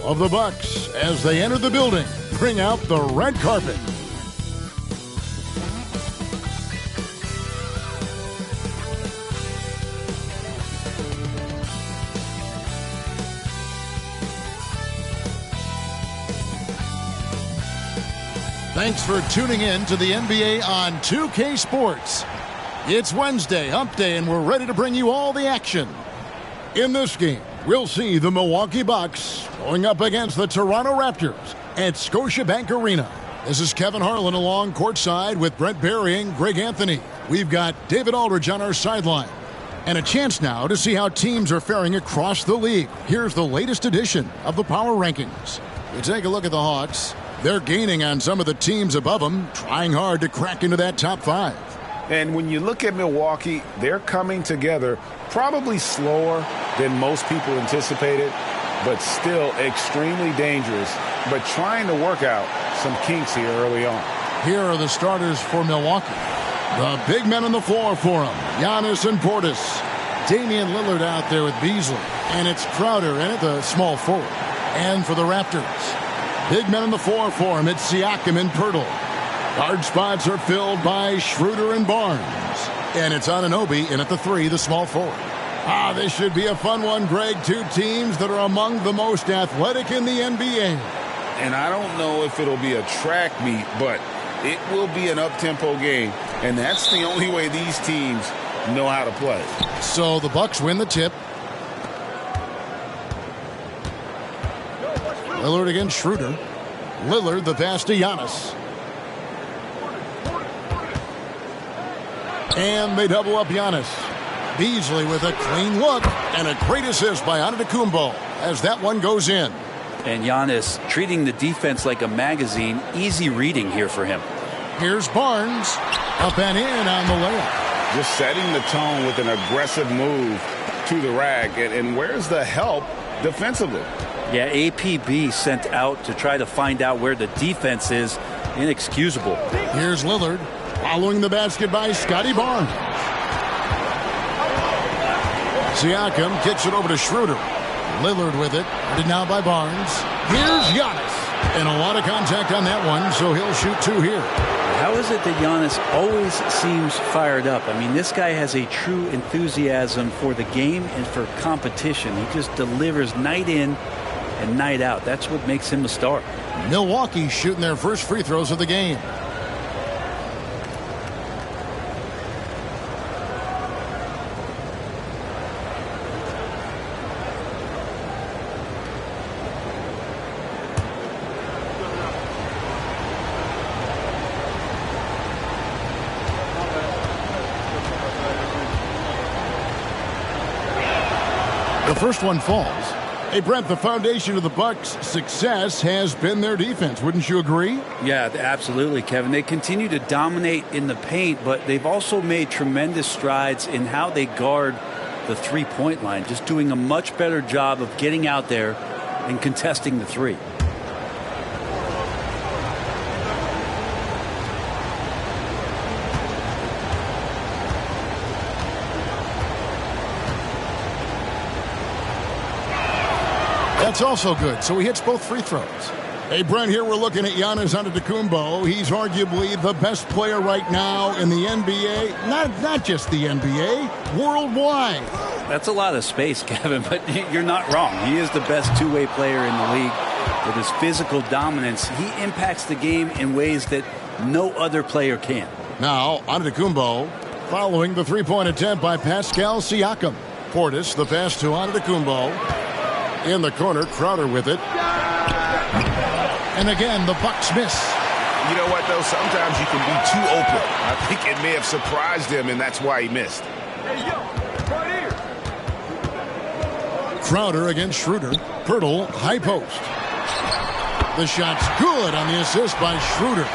of the Bucks as they enter the building. Bring out the red carpet. Thanks for tuning in to the NBA on 2K Sports. It's Wednesday, hump day, and we're ready to bring you all the action. In this game, we'll see the Milwaukee Bucks going up against the Toronto Raptors at Scotiabank Arena. This is Kevin Harlan along courtside with Brent Barry and Greg Anthony. We've got David Aldridge on our sideline. And a chance now to see how teams are faring across the league. Here's the latest edition of the Power Rankings. We take a look at the Hawks. They're gaining on some of the teams above them, trying hard to crack into that top 5. And when you look at Milwaukee, they're coming together probably slower than most people anticipated, but still extremely dangerous, but trying to work out some kinks here early on. Here are the starters for Milwaukee. The big men on the floor for them, Giannis and Portis. Damian Lillard out there with Beasley, and it's Crowder in at the small forward. And for the Raptors, big men on the floor for him, it's Siakam and Pirtle. Guard spots are filled by Schroeder and Barnes. And it's Anunoby in at the 3, the small forward. This should be a fun one, Greg. Two teams that are among the most athletic in the NBA. And I don't know if it'll be a track meet, but it will be an up-tempo game. And that's the only way these teams know how to play. So the Bucks win the tip. Lillard against Schroeder. Lillard the pass to Giannis. And they double up Giannis. Beasley with a clean look and a great assist by Antetokounmpo as that one goes in. And Giannis treating the defense like a magazine. Easy reading here for him. Here's Barnes. Up and in on the layup. Just setting the tone with an aggressive move to the rack. And where's the help defensively? Yeah, APB sent out to try to find out where the defense is. Inexcusable. Here's Lillard following the basket by Scotty Barnes. Siakam kicks it over to Schroeder. Lillard with it. Guarded now by Barnes. Here's Giannis. And a lot of contact on that one, so he'll shoot 2 here. How is it that Giannis always seems fired up? I mean, this guy has a true enthusiasm for the game and for competition. He just delivers night in and night out. That's what makes him a star. Milwaukee shooting their first free throws of the game. The first one falls. Hey, Brent, the foundation of the Bucks' success has been their defense. Wouldn't you agree? Yeah, absolutely, Kevin. They continue to dominate in the paint, but they've also made tremendous strides in how they guard the three-point line, just doing a much better job of getting out there and contesting the three. That's also good. So he hits both free throws. Hey, Brent, here we're looking at Giannis Antetokounmpo. He's arguably the best player right now in the NBA. Not just the NBA, worldwide. That's a lot of space, Kevin, but you're not wrong. He is the best two-way player in the league. With his physical dominance, he impacts the game in ways that no other player can. Now, Antetokounmpo following the three-point attempt by Pascal Siakam. Portis, the pass to Antetokounmpo. In the corner, Crowder with it. And again, the Bucks miss. You know what, though? Sometimes you can be too open. I think it may have surprised him, and that's why he missed. Hey, yo, right here. Crowder against Schroeder. Pirtle, high post. The shot's good on the assist by Schroeder.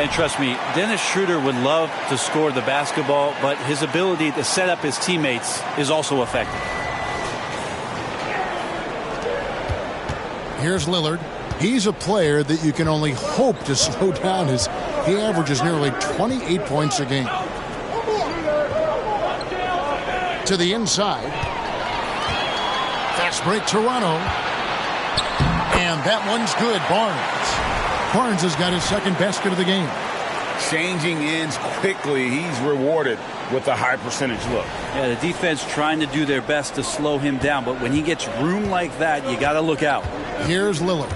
And trust me, Dennis Schroeder would love to score the basketball, but his ability to set up his teammates is also effective. Here's Lillard. He's a player that you can only hope to slow down as he averages nearly 28 points a game. To the inside. Fast break Toronto. And that one's good. Barnes has got his second basket of the game. Changing ends quickly. He's rewarded with a high percentage look. Yeah, the defense trying to do their best to slow him down, but when he gets room like that, you got to look out. Here's Lillard.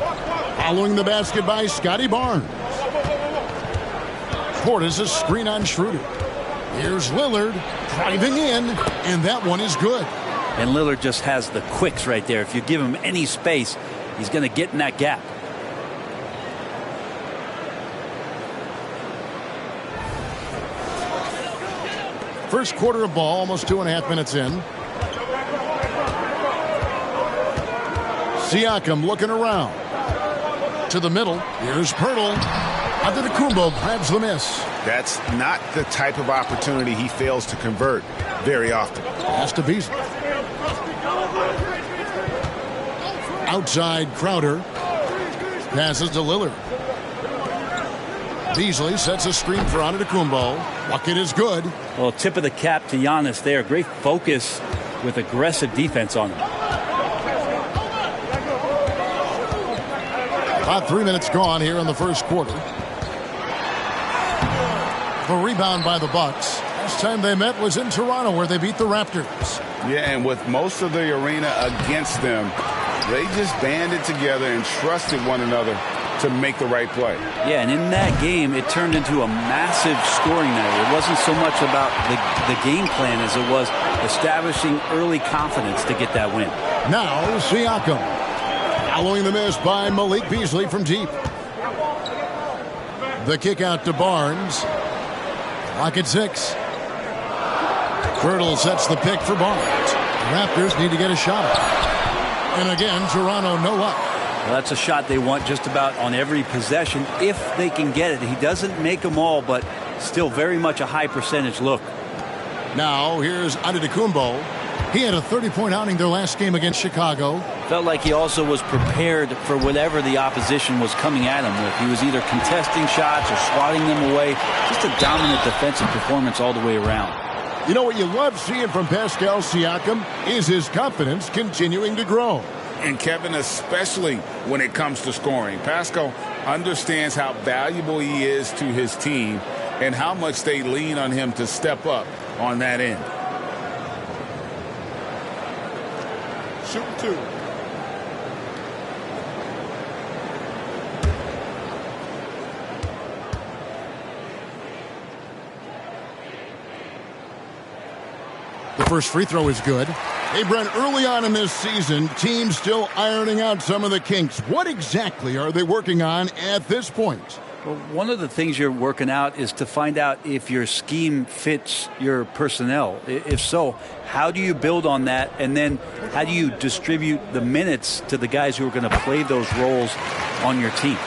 Following the basket by Scotty Barnes. Portis a screen on Schroeder. Here's Lillard driving in, and that one is good. And Lillard just has the quicks right there. If you give him any space, he's going to get in that gap. First quarter of ball, almost 2.5 minutes in. Siakam looking around. To the middle. Here's Pirtle. Antetokounmpo grabs the miss. That's not the type of opportunity he fails to convert very often. Pass to Beasley. Outside Crowder. Passes to Lillard. Beasley sets a screen for Antetokounmpo. Bucket is good. Well, tip of the cap to Giannis there. Great focus with aggressive defense on him. About 3 minutes gone here in the first quarter. The rebound by the Bucks. Last time they met was in Toronto, where they beat the Raptors. Yeah, and with most of the arena against them, they just banded together and trusted one another to make the right play. Yeah, and in that game, it turned into a massive scoring night. It wasn't so much about the game plan as it was establishing early confidence to get that win. Now, Siakam. Following the miss by Malik Beasley from deep. The kick out to Barnes. Clock at 6. Pirtle sets the pick for Barnes. Raptors need to get a shot. And again, Toronto no luck. Well, that's a shot they want just about on every possession if they can get it. He doesn't make them all, but still very much a high percentage look. Now, here's Antetokounmpo. He had a 30-point outing their last game against Chicago. Felt like he also was prepared for whatever the opposition was coming at him with. He was either contesting shots or swatting them away. Just a dominant defensive performance all the way around. You know what you love seeing from Pascal Siakam is his confidence continuing to grow. And Kevin, especially when it comes to scoring, Pascal understands how valuable he is to his team and how much they lean on him to step up on that end. Shoot 2. The first free throw is good. Hey, Brent, early on in this season, teams still ironing out some of the kinks. What exactly are they working on at this point? Well, one of the things you're working out is to find out if your scheme fits your personnel. If so, how do you build on that? And then how do you distribute the minutes to the guys who are going to play those roles on your team?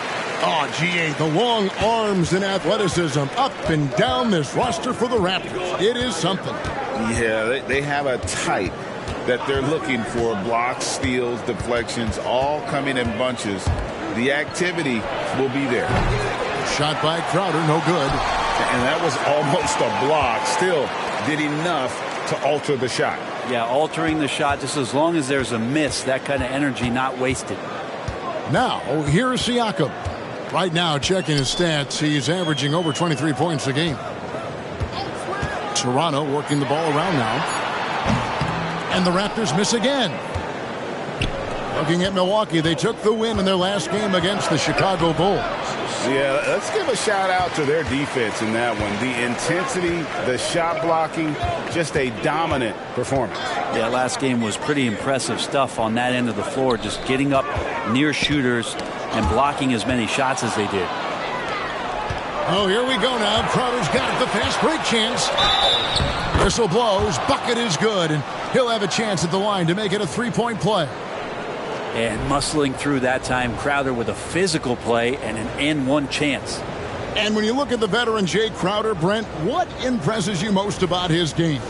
Oh, GA, the long arms and athleticism up and down this roster for the Raptors. It is something. Yeah, they have a type that they're looking for. Blocks, steals, deflections, all coming in bunches. The activity will be there. Shot by Crowder, no good. And that was almost a block. Still did enough to alter the shot. Yeah, altering the shot, just as long as there's a miss, that kind of energy not wasted. Now, here's Siakam. Right now, checking his stats, he's averaging over 23 points a game. Toronto working the ball around now. And the Raptors miss again. Looking at Milwaukee, they took the win in their last game against the Chicago Bulls. Yeah, let's give a shout out to their defense in that one. The intensity, the shot blocking, just a dominant performance. Yeah, last game was pretty impressive stuff on that end of the floor, just getting up near shooters and blocking as many shots as they did. Oh, here we go now. Crowder's got it, the fast break chance. Whistle blows, bucket is good, and he'll have a chance at the line to make it a three-point play. And muscling through that time, Crowder with a physical play and an and-one chance. And when you look at the veteran Jay Crowder, Brent, what impresses you most about his game?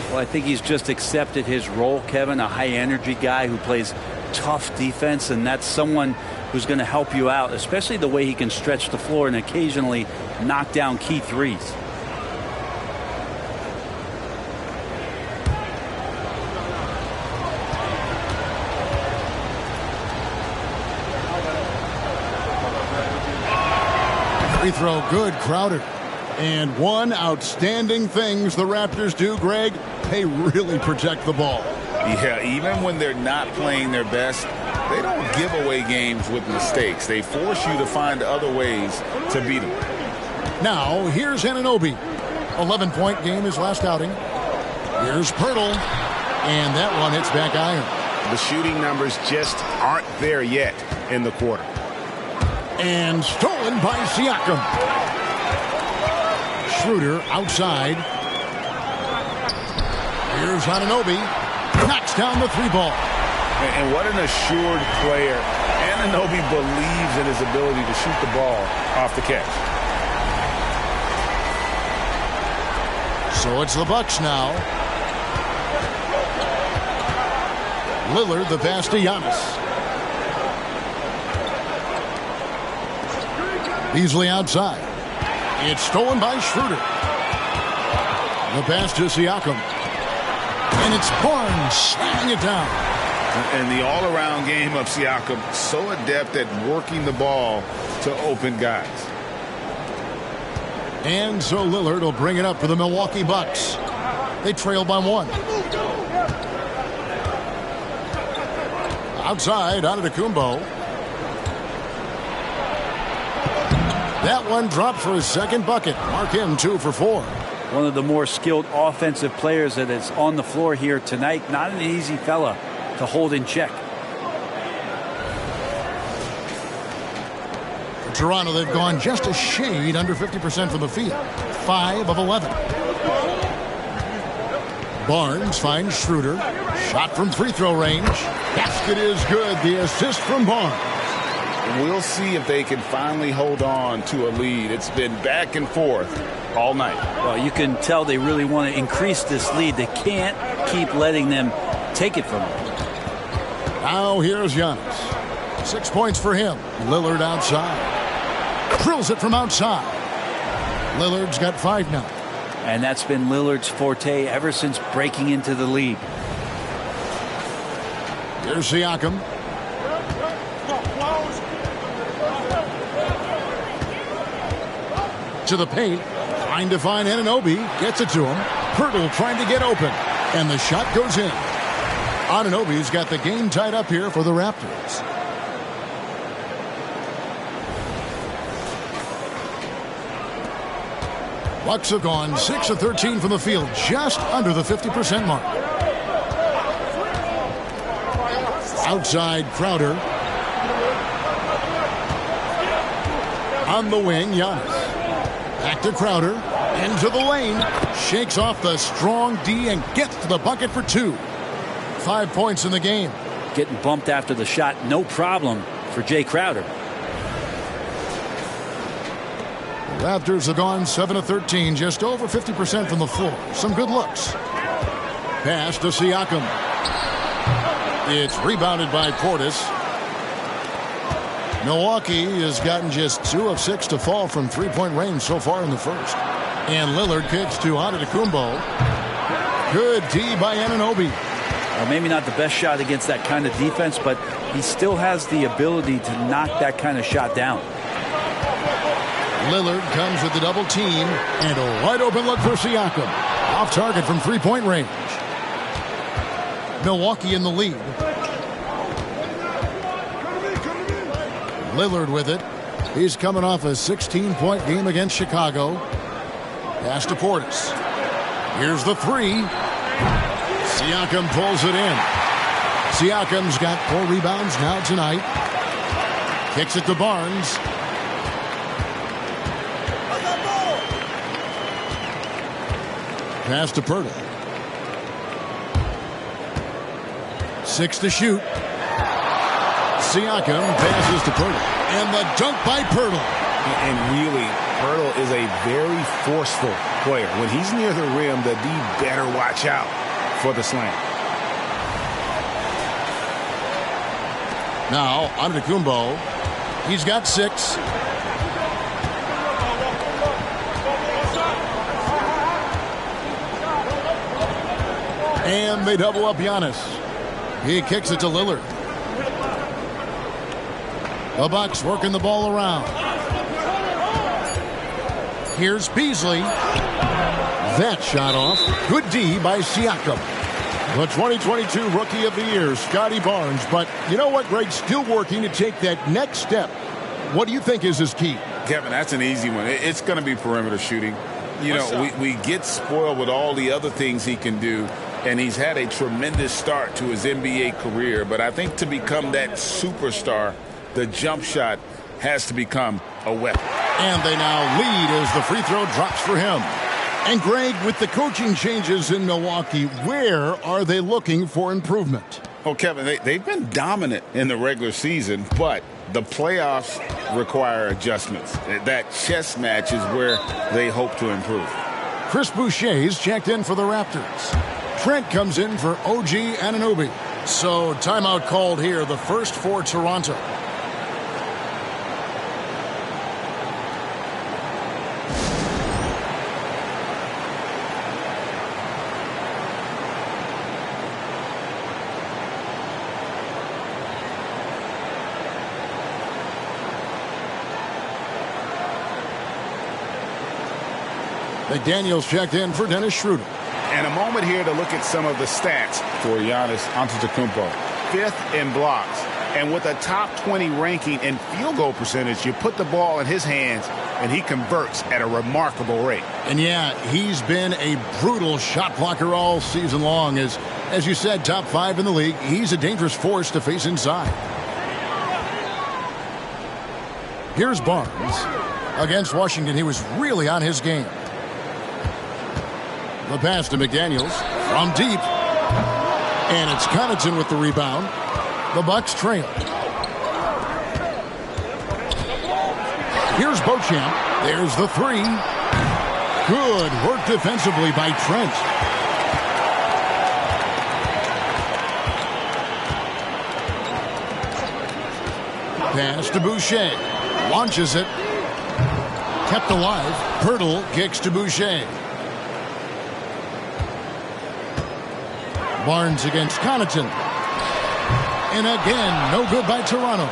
Well, I think he's just accepted his role, Kevin, a high-energy guy who plays tough defense, and that's someone who's going to help you out, especially the way he can stretch the floor and occasionally knock down key threes. Free throw good, Crowder. And one outstanding things the Raptors do, Greg, they really protect the ball. Yeah, even when they're not playing their best, they don't give away games with mistakes. They force you to find other ways to beat them. Now, here's Anunoby. 11-point game his last outing. Here's Pirtle. And that one hits back iron. The shooting numbers just aren't there yet in the quarter. And stolen by Siakam. Schroeder outside. Here's Anunoby. Knocks down the three ball. And what an assured player. Anunoby believes in his ability to shoot the ball off the catch. So it's the Bucks now. Lillard, the pass to Giannis. Beasley outside. It's stolen by Schroeder. The pass to Siakam. And it's Barnes slamming it down. And the all-around game of Siakam, so adept at working the ball to open guys. And so Lillard will bring it up for the Milwaukee Bucks. They trail by one. Outside, Antetokounmpo. That one dropped for his second bucket. Mark him 2 for 4. One of the more skilled offensive players that is on the floor here tonight. Not an easy fella to hold in check. For Toronto, they've gone just a shade under 50% from the field. 5 of 11. Barnes finds Schroeder. Shot from free throw range. Basket is good. The assist from Barnes. We'll see if they can finally hold on to a lead. It's been back and forth all night. Well, you can tell they really want to increase this lead. They can't keep letting them take it from them. Now here's Giannis. 6 points for him. Lillard outside. Drills it from outside. Lillard's got 5 now. And that's been Lillard's forte ever since breaking into the league. Here's Siakam. To the paint. Trying to find Anunoby. Gets it to him. Pirtle trying to get open. And the shot goes in. Anunoby's got the game tied up here for the Raptors. Bucks have gone 6 of 13 from the field, just under the 50% mark. Outside, Crowder. On the wing, Giannis. Back to Crowder. Into the lane. Shakes off the strong D and gets to the bucket for 2. 5 points in the game. Getting bumped after the shot, no problem for Jay Crowder. The Raptors have gone 7 of 13, just over 50% from the floor. Some good looks. Pass to Siakam. It's rebounded by Portis. Milwaukee has gotten just 2 of 6 to fall from three-point range so far in the first. And Lillard kicks to Antetokounmpo. Good D by Anunoby. Maybe not the best shot against that kind of defense, but he still has the ability to knock that kind of shot down. Lillard comes with the double team and a wide open look for Siakam. Off target from three-point range. Milwaukee in the lead. Lillard with it. He's coming off a 16-point game against Chicago. Pass to Portis. Here's the 3. Siakam pulls it in. Siakam's got 4 rebounds now tonight. Kicks it to Barnes. Pass to Pirtle. 6 to shoot. Siakam passes to Pirtle. And the dunk by Pirtle. And really, Pirtle is a very forceful player. When he's near the rim, the D better watch out for the slam. Now, Antetokounmpo. He's got 6. And they double up Giannis. He kicks it to Lillard. The Bucks working the ball around. Here's Beasley. That shot off. Good D by Siakam. The 2022 Rookie of the Year, Scotty Barnes. But you know what, Greg? Still working to take that next step. What do you think is his key? Kevin, that's an easy one. It's going to be perimeter shooting. You know, we get spoiled with all the other things he can do, and he's had a tremendous start to his NBA career. But I think to become that superstar, the jump shot has to become a weapon. And they now lead as the free throw drops for him. And Greg, with the coaching changes in Milwaukee, where are they looking for improvement? Oh, Kevin, they've been dominant in the regular season, but the playoffs require adjustments. That chess match is where they hope to improve. Chris Boucher's checked in for the Raptors. Trent comes in for OG Anunoby. So timeout called here, the first for Toronto. McDaniels checked in for Dennis Schroeder. And a moment here to look at some of the stats for Giannis Antetokounmpo. 5th in blocks. And with a top 20 ranking in field goal percentage, you put the ball in his hands, and he converts at a remarkable rate. And yeah, he's been a brutal shot blocker all season long. As you said, top 5 in the league. He's a dangerous force to face inside. Here's Barnes. Against Washington, he was really on his game. The pass to McDaniels from deep. And it's Connaughton with the rebound. The Bucks trail. Here's Beauchamp. There's the 3. Good work defensively by Trent. Pass to Boucher. Launches it. Kept alive. Pirtle kicks to Boucher. Barnes against Connaughton. And again, no good by Toronto.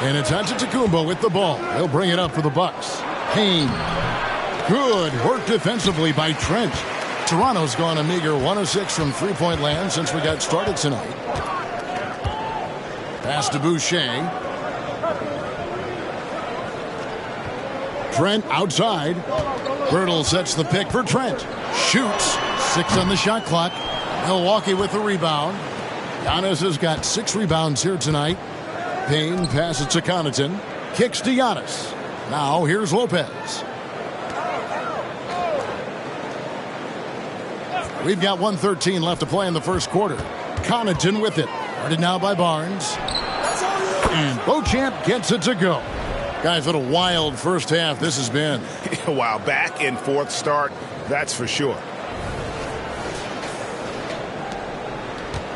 And it's Antetokounmpo with the ball. He'll bring it up for the Bucks. Payne. Good work defensively by Trent. Toronto's gone a meager 1 of 6 from three-point land since we got started tonight. Pass to Boucher. Trent outside. Birtle sets the pick for Trent. Shoots. 6 on the shot clock. Milwaukee with the rebound. Giannis has got 6 rebounds here tonight. Payne passes to Connaughton. Kicks to Giannis. Now here's Lopez. We've got 1:13 left to play in the first quarter. Connaughton with it. Guarded now by Barnes. And Beauchamp gets it to go. Guys, what a wild first half this has been. Wow, back and forth start, that's for sure.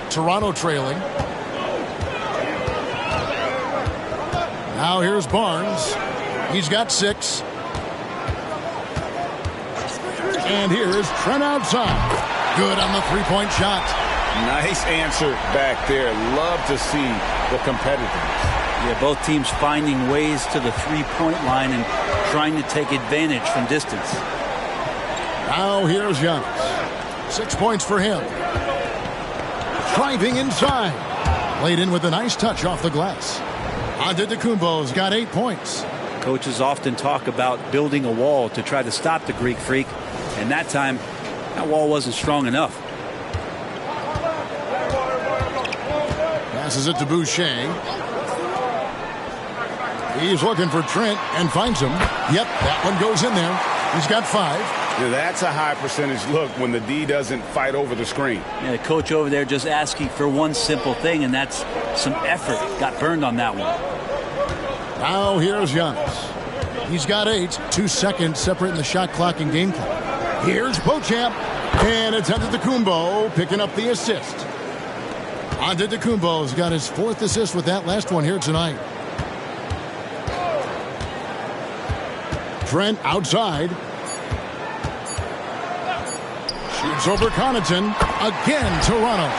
Toronto trailing. Now here's Barnes. He's got 6. And here's Trent outside. Good on the three-point shot. Nice answer back there. Love to see the competitiveness. Yeah, both teams finding ways to the three-point line and trying to take advantage from distance. Now here's Giannis. 6 points for him. Driving inside. Laid in with a nice touch off the glass. Antetokounmpo's got 8 points. Coaches often talk about building a wall to try to stop the Greek Freak. And that time, that wall wasn't strong enough. Passes it to Boucher. He's looking for Trent and finds him. Yep, that one goes in there. He's got 5. Yeah, that's a high percentage look when the D doesn't fight over the screen. Yeah, the coach over there just asking for one simple thing, and that's some effort. Got burned on that one. Now here's Giannis. He's got 8. 2 seconds separating the shot clock and game clock. Here's Beauchamp. And it's Antetokounmpo picking up the assist. Antetokounmpo's got his 4th assist with that last one here tonight. Trent outside. Shoots over Connaughton. Again, Toronto.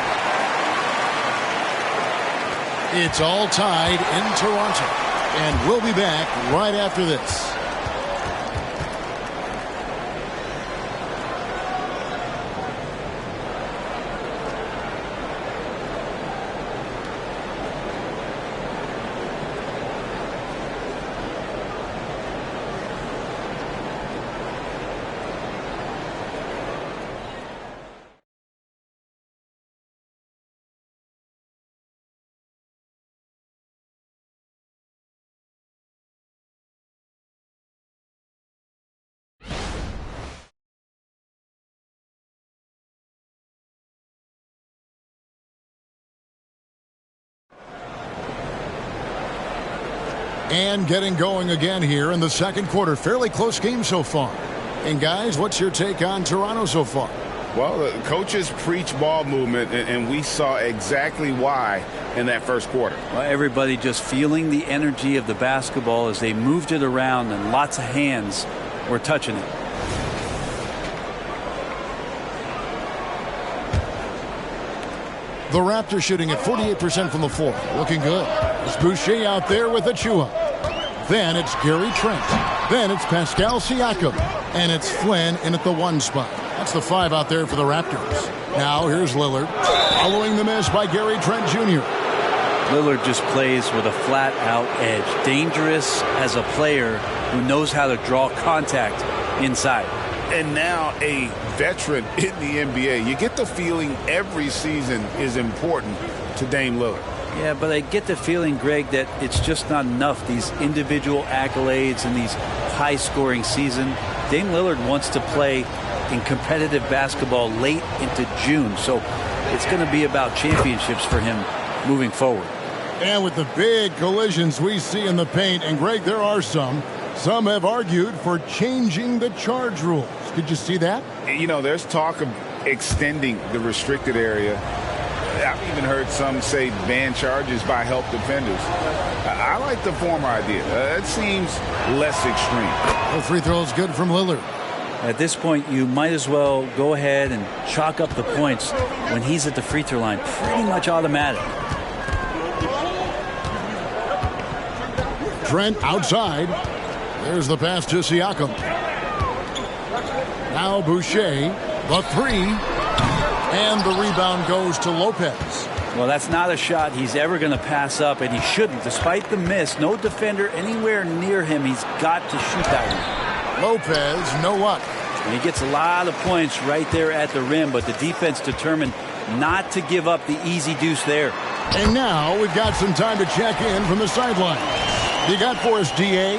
It's all tied in Toronto. And we'll be back right after this. And getting going again here in the second quarter. Fairly close game so far. And guys, what's your take on Toronto so far? Well, the coaches preach ball movement, and we saw exactly why in that first quarter. Well, everybody just feeling the energy of the basketball as they moved it around, and lots of hands were touching it. The Raptors shooting at 48% from the floor. Looking good. It's Boucher out there with Achua. Then it's Gary Trent. Then it's Pascal Siakam. And it's Flynn in at the 1 spot. That's the 5 out there for the Raptors. Now here's Lillard. Following the miss by Gary Trent Jr. Lillard just plays with a flat-out edge. Dangerous as a player who knows how to draw contact inside. And now a veteran in the NBA. You get the feeling every season is important to Dame Lillard. Yeah, but I get the feeling, Greg, that it's just not enough. These individual accolades and these high-scoring season. Dame Lillard wants to play in competitive basketball late into June. So it's going to be about championships for him moving forward. And with the big collisions we see in the paint, and Greg, there are some have argued for changing the charge rules. Did you see that? You know, there's talk of extending the restricted area. I've even heard some say ban charges by help defenders. I like the former idea. It seems less extreme. The free throw is good from Lillard. At this point, you might as well go ahead and chalk up the points when he's at the free throw line. Pretty much automatic. Trent outside. There's the pass to Siakam. Now Boucher, the 3. And the rebound goes to Lopez. Well, that's not a shot he's ever going to pass up, and he shouldn't. Despite the miss, no defender anywhere near him. He's got to shoot that one. Lopez, no luck. And he gets a lot of points right there at the rim, but the defense determined not to give up the easy deuce there. And now we've got some time to check in from the sideline. You got for us, D.A.?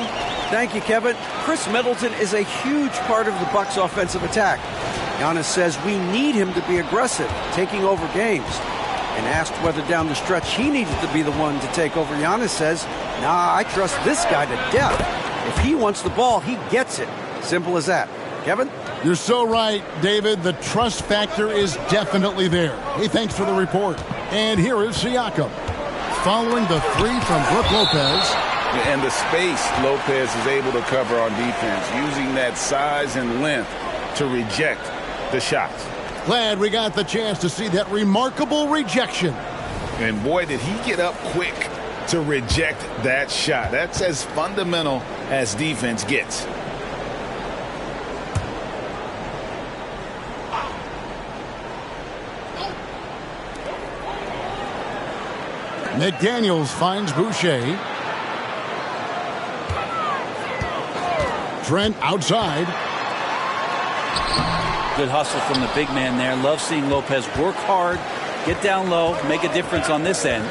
Thank you, Kevin. Chris Middleton is a huge part of the Bucks' offensive attack. Giannis says we need him to be aggressive, taking over games. And asked whether down the stretch he needed to be the one to take over, Giannis says, nah, I trust this guy to death. If he wants the ball, he gets it. Simple as that. Kevin? You're so right, David. The trust factor is definitely there. Hey, thanks for the report. And here is Siakam. Following the 3 from Brook Lopez. And the space Lopez is able to cover on defense, using that size and length to reject the shots. Glad we got the chance to see that remarkable rejection. And boy, did he get up quick to reject that shot. That's as fundamental as defense gets. McDaniels finds Boucher. Trent outside. Good hustle from the big man there. Love seeing Lopez work hard, get down low, make a difference on this end.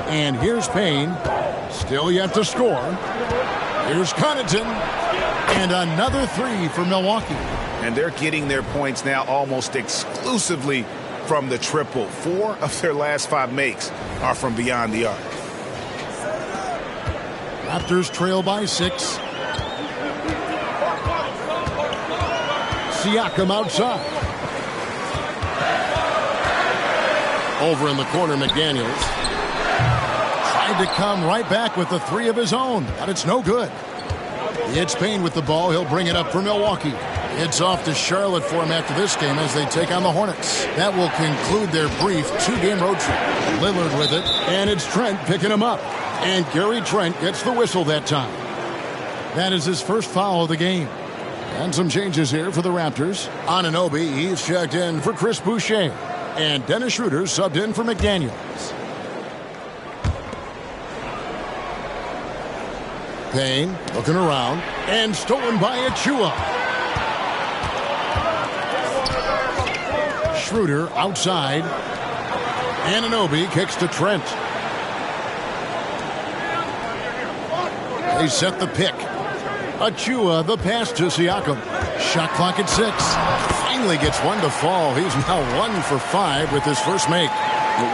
And here's Payne. Still yet to score. Here's Connaughton. And another 3 for Milwaukee. And they're getting their points now almost exclusively from the triple. 4 of their last 5 makes are from beyond the arc. Raptors trail by 6. Siakam outside. Over in the corner, McDaniels. Tried to come right back with the 3 of his own, but it's no good. It's Payne with the ball. He'll bring it up for Milwaukee. It's off to Charlotte for him after this game as they take on the Hornets. That will conclude their brief 2-game road trip. Lillard with it, and it's Trent picking him up. And Gary Trent gets the whistle that time. That is his first foul of the game. And some changes here for the Raptors. Anunoby, he's checked in for Chris Boucher. And Dennis Schroeder subbed in for McDaniels. Payne looking around. And stolen by Achua. Schroeder outside. Anunoby kicks to Trent. They set the pick. Achua, the pass to Siakam. Shot clock at 6. Finally gets one to fall. He's now 1 for 5 with his first make.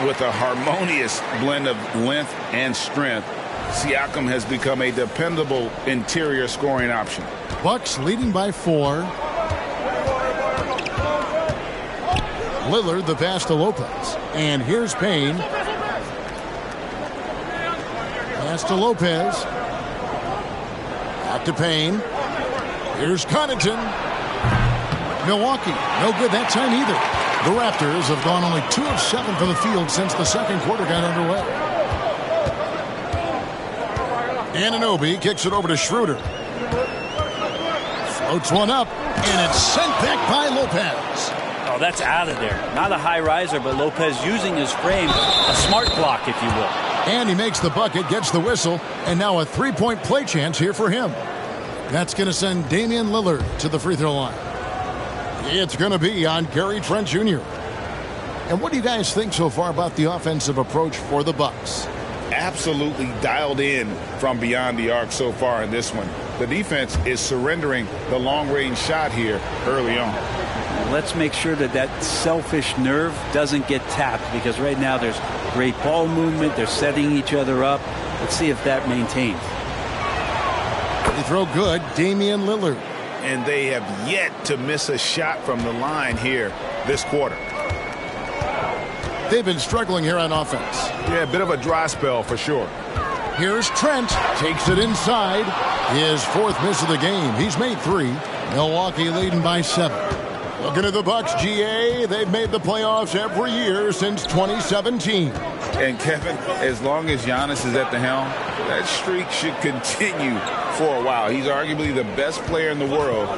With a harmonious blend of length and strength, Siakam has become a dependable interior scoring option. Bucks leading by 4. Lillard the pass to Lopez. And here's Payne. Pass to Lopez. Back to Payne. Here's Connaughton. Milwaukee, no good that time either. The Raptors have gone only 2 of 7 from the field since the second quarter got underway. Anunoby kicks it over to Schroeder. Floats one up, and it's sent back by Lopez. Oh, that's out of there. Not a high riser, but Lopez using his frame, a smart block, if you will. And he makes the bucket, gets the whistle, and now a 3-point play chance here for him. That's going to send Damian Lillard to the free throw line. It's going to be on Gary Trent Jr. And what do you guys think so far about the offensive approach for the Bucks? Absolutely dialed in from beyond the arc so far in this one. The defense is surrendering the long-range shot here early on. Let's make sure that that selfish nerve doesn't get tapped, because right now there's great ball movement. They're setting each other up. Let's see if that maintains. They throw good, Damian Lillard. And they have yet to miss a shot from the line here this quarter. They've been struggling here on offense. Yeah, a bit of a dry spell for sure. Here's Trent. Takes it inside. His 4th miss of the game. He's made 3. Milwaukee leading by 7. Looking at the Bucks, GA, they've made the playoffs every year since 2017. And Kevin, as long as Giannis is at the helm, that streak should continue for a while. He's arguably the best player in the world.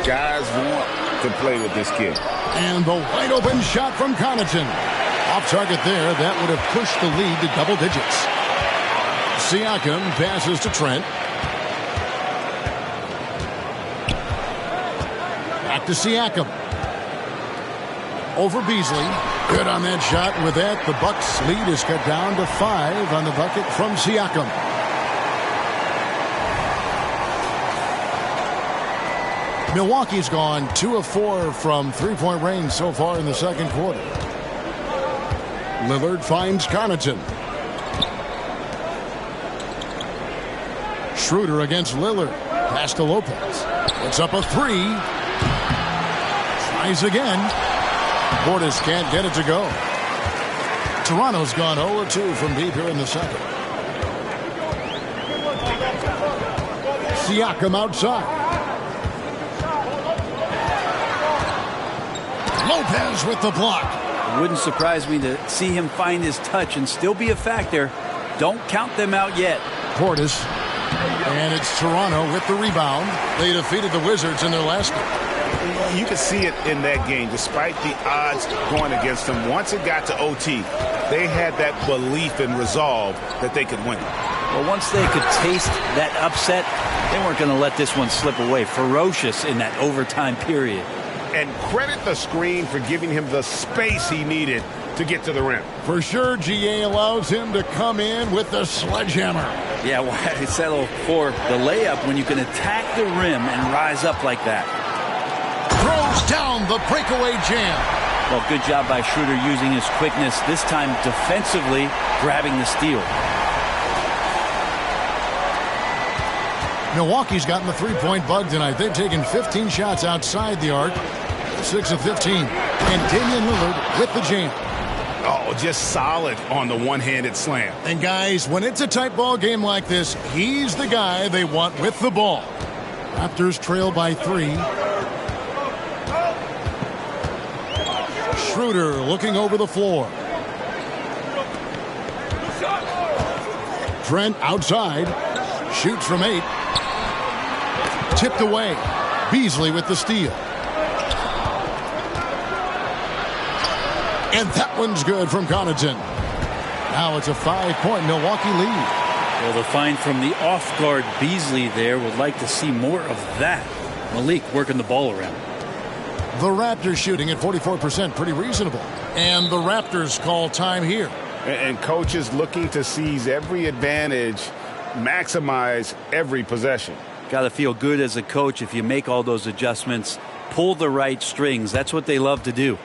Guys want to play with this kid. And the wide open shot from Connaughton. Off target there. That would have pushed the lead to double digits. Siakam passes to Trent. Back to Siakam. Over Beasley. Good on that shot. With that, the Bucks' lead is cut down to 5 on the bucket from Siakam. Milwaukee's gone 2 of 4 from 3-point range so far in the second quarter. Lillard finds Connaughton. Schroeder against Lillard. Pass to Lopez. It's up a 3. Tries again. Portis can't get it to go. Toronto's gone 0-2 from deep here in the second. Siakam outside. Lopez with the block. It wouldn't surprise me to see him find his touch and still be a factor. Don't count them out yet. Portis. And it's Toronto with the rebound. They defeated the Wizards in their last game. You could see it in that game. Despite the odds going against them, once it got to OT, they had that belief and resolve that they could win. Well, once they could taste that upset, they weren't going to let this one slip away. Ferocious in that overtime period. And credit the screen for giving him the space he needed to get to the rim. For sure, GA allows him to come in with the sledgehammer. Yeah, why settle for the layup when you can attack the rim and rise up like that? Throws down the breakaway jam. Well, good job by Schroeder using his quickness, this time defensively grabbing the steal. Milwaukee's gotten the 3-point bug tonight. They've taken 15 shots outside the arc, 6 of 15. And Damian Lillard with the jam. Oh, just solid on the one-handed slam. And guys, when it's a tight ball game like this, he's the guy they want with the ball. Raptors trail by 3. Schroeder looking over the floor. Trent outside. Shoots from 8. Tipped away. Beasley with the steal. And that one's good from Connaughton. Now it's a 5-point Milwaukee lead. Well, the find from the off-guard Beasley there. Would like to see more of that. Malik working the ball around. The Raptors shooting at 44%, pretty reasonable. And the Raptors call time here. And coaches looking to seize every advantage, maximize every possession. Got to feel good as a coach if you make all those adjustments, pull the right strings. That's what they love to do.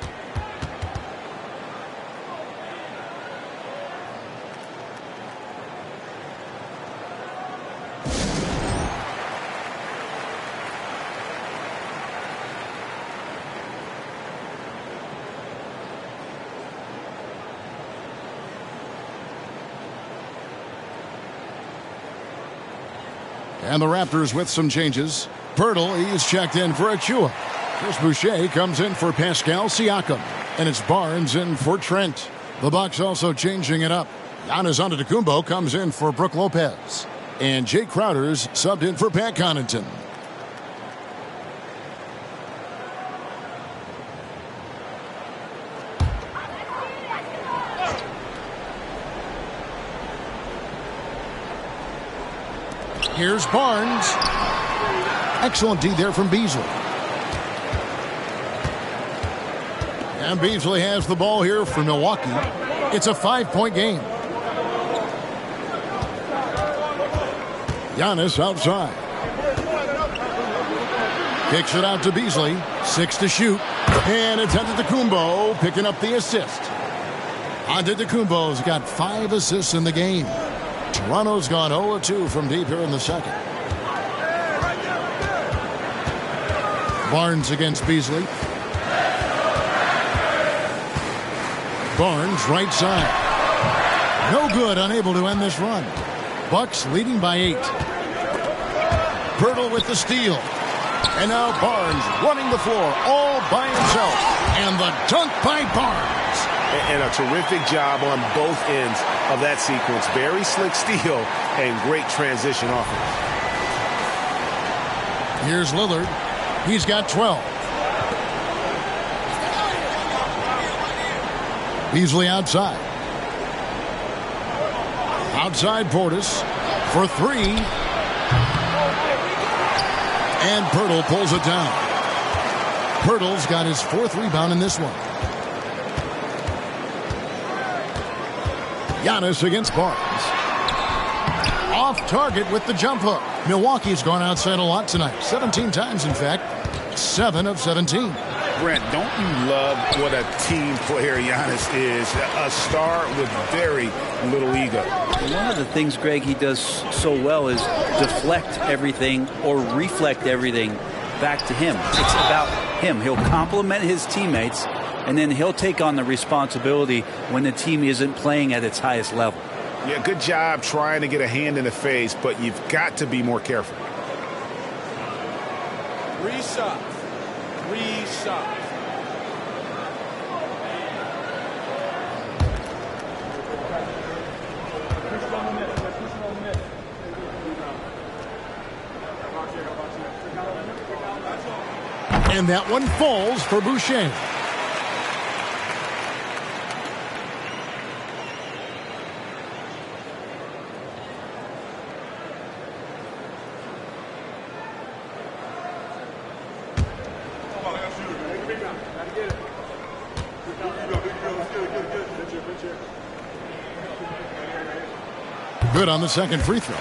And the Raptors with some changes. Pirtle, he's checked in for Achua. Chris Boucher comes in for Pascal Siakam. And it's Barnes in for Trent. The Bucks also changing it up. Giannis Antetokounmpo comes in for Brook Lopez. And Jay Crowder's subbed in for Pat Connaughton. Here's Barnes. Excellent D there from Beasley. And Beasley has the ball here for Milwaukee. It's a 5-point game. Giannis outside. Kicks it out to Beasley. 6 to shoot. And it's Antetokounmpo picking up the assist. Antetokounmpo's got 5 assists in the game. Toronto's gone 0-2 from deep here in the second. Barnes against Beasley. Barnes right side. No good, unable to end this run. Bucks leading by 8. Pirtle with the steal. And now Barnes running the floor all by himself. And the dunk by Barnes. And a terrific job on both ends of that sequence. Very slick steal and great transition offense. Here's Lillard. He's got 12. Beasley outside. Outside Portis for 3. And Pirtle pulls it down. Pirtle's got his 4th rebound in this one. Giannis against Barnes. Off target with the jump hook. Milwaukee's gone outside a lot tonight. 17 times, in fact. 7 of 17. Brent, don't you love what a team player Giannis is? A star with very little ego. And one of the things, Greg, he does so well is deflect everything or reflect everything back to him. It's about him. He'll compliment his teammates, and then he'll take on the responsibility when the team isn't playing at its highest level. Yeah, good job trying to get a hand in the face, but you've got to be more careful. 3 shots. 3 shots. And that one falls for Boucher. Good on the second free throw.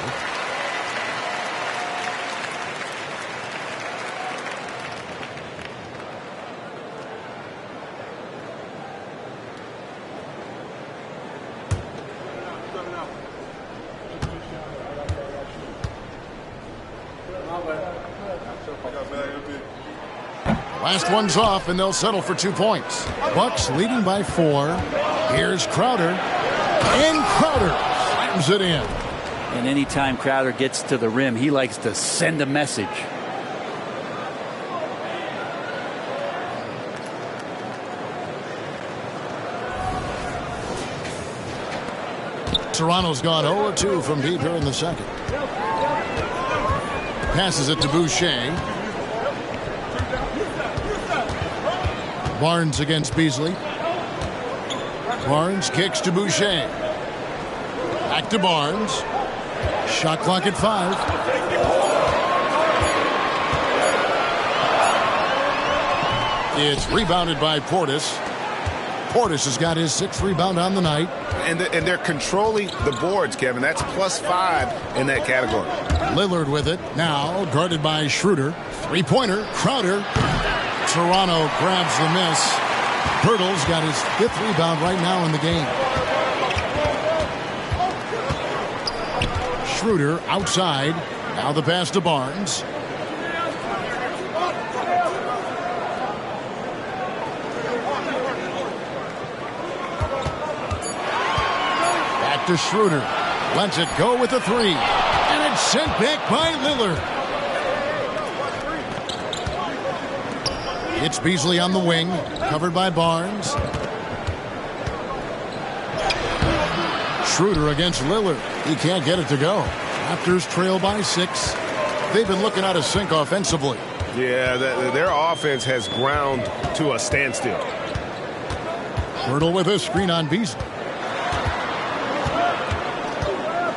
Last one's off, and they'll settle for 2 points. Bucks leading by 4. Here's Crowder. And Crowder slams it in. And anytime Crowder gets to the rim, he likes to send a message. Toronto's gone 0-2 from deep here in the second. Passes it to Boucher. Barnes against Beasley. Barnes kicks to Boucher. Back to Barnes. Shot clock at 5. It's rebounded by Portis. Portis has got his 6th rebound on the night. And they're controlling the boards, Kevin. That's +5 in that category. Lillard with it. Now guarded by Schroeder. 3-pointer. Crowder. Toronto grabs the miss. Pirtle's got his 5th rebound right now in the game. Schroeder outside. Now the pass to Barnes. Back to Schroeder. Lets it go with the 3. And it's sent back by Lillard. It's Beasley on the wing, covered by Barnes. Schroeder against Lillard. He can't get it to go. Raptors trail by 6. They've been looking out of sync offensively. Yeah, their offense has ground to a standstill. Hurdle with a screen on Beasley.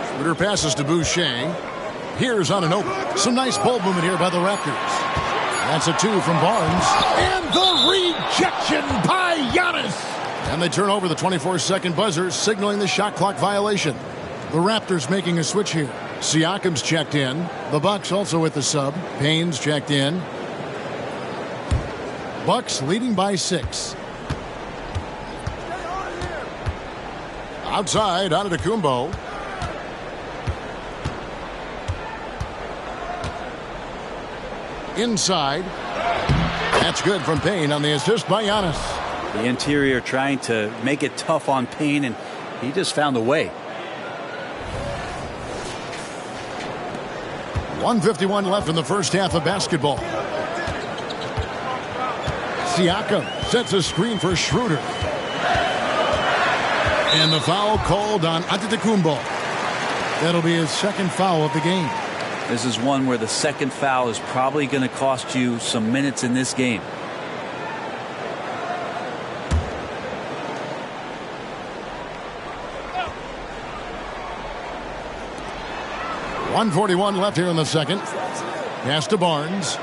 Schroeder passes to Boucher. Here's on an open. Some nice ball movement here by the Raptors. That's a 2 from Barnes. And the rejection by Giannis. And they turn over the 24-second buzzer, signaling the shot clock violation. The Raptors making a switch here. Siakam's checked in. The Bucks also with the sub. Payne's checked in. Bucks leading by 6. Outside, Antetokounmpo. Inside. That's good from Payne on the assist by Giannis. The interior trying to make it tough on Payne, and he just found a way. 1:51 left in the first half of basketball. Siakam sets a screen for Schroeder. And the foul called on Antetokounmpo. That'll be his second foul of the game. This is one where the second foul is probably going to cost you some minutes in this game. .141 left here in the second. Pass to Barnes.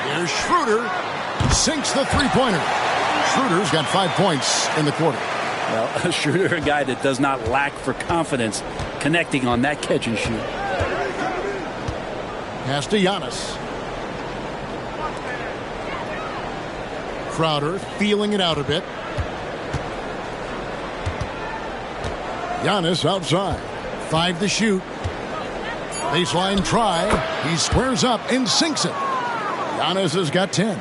Here's Schroeder. Sinks the three-pointer. Schroeder's got 5 points in the quarter. Well, Schroeder, a guy that does not lack for confidence connecting on that catch and shoot. Pass to Giannis. Crowder feeling it out a bit. Giannis outside. 5 to shoot. Baseline try. He squares up and sinks it. Giannis has got 10.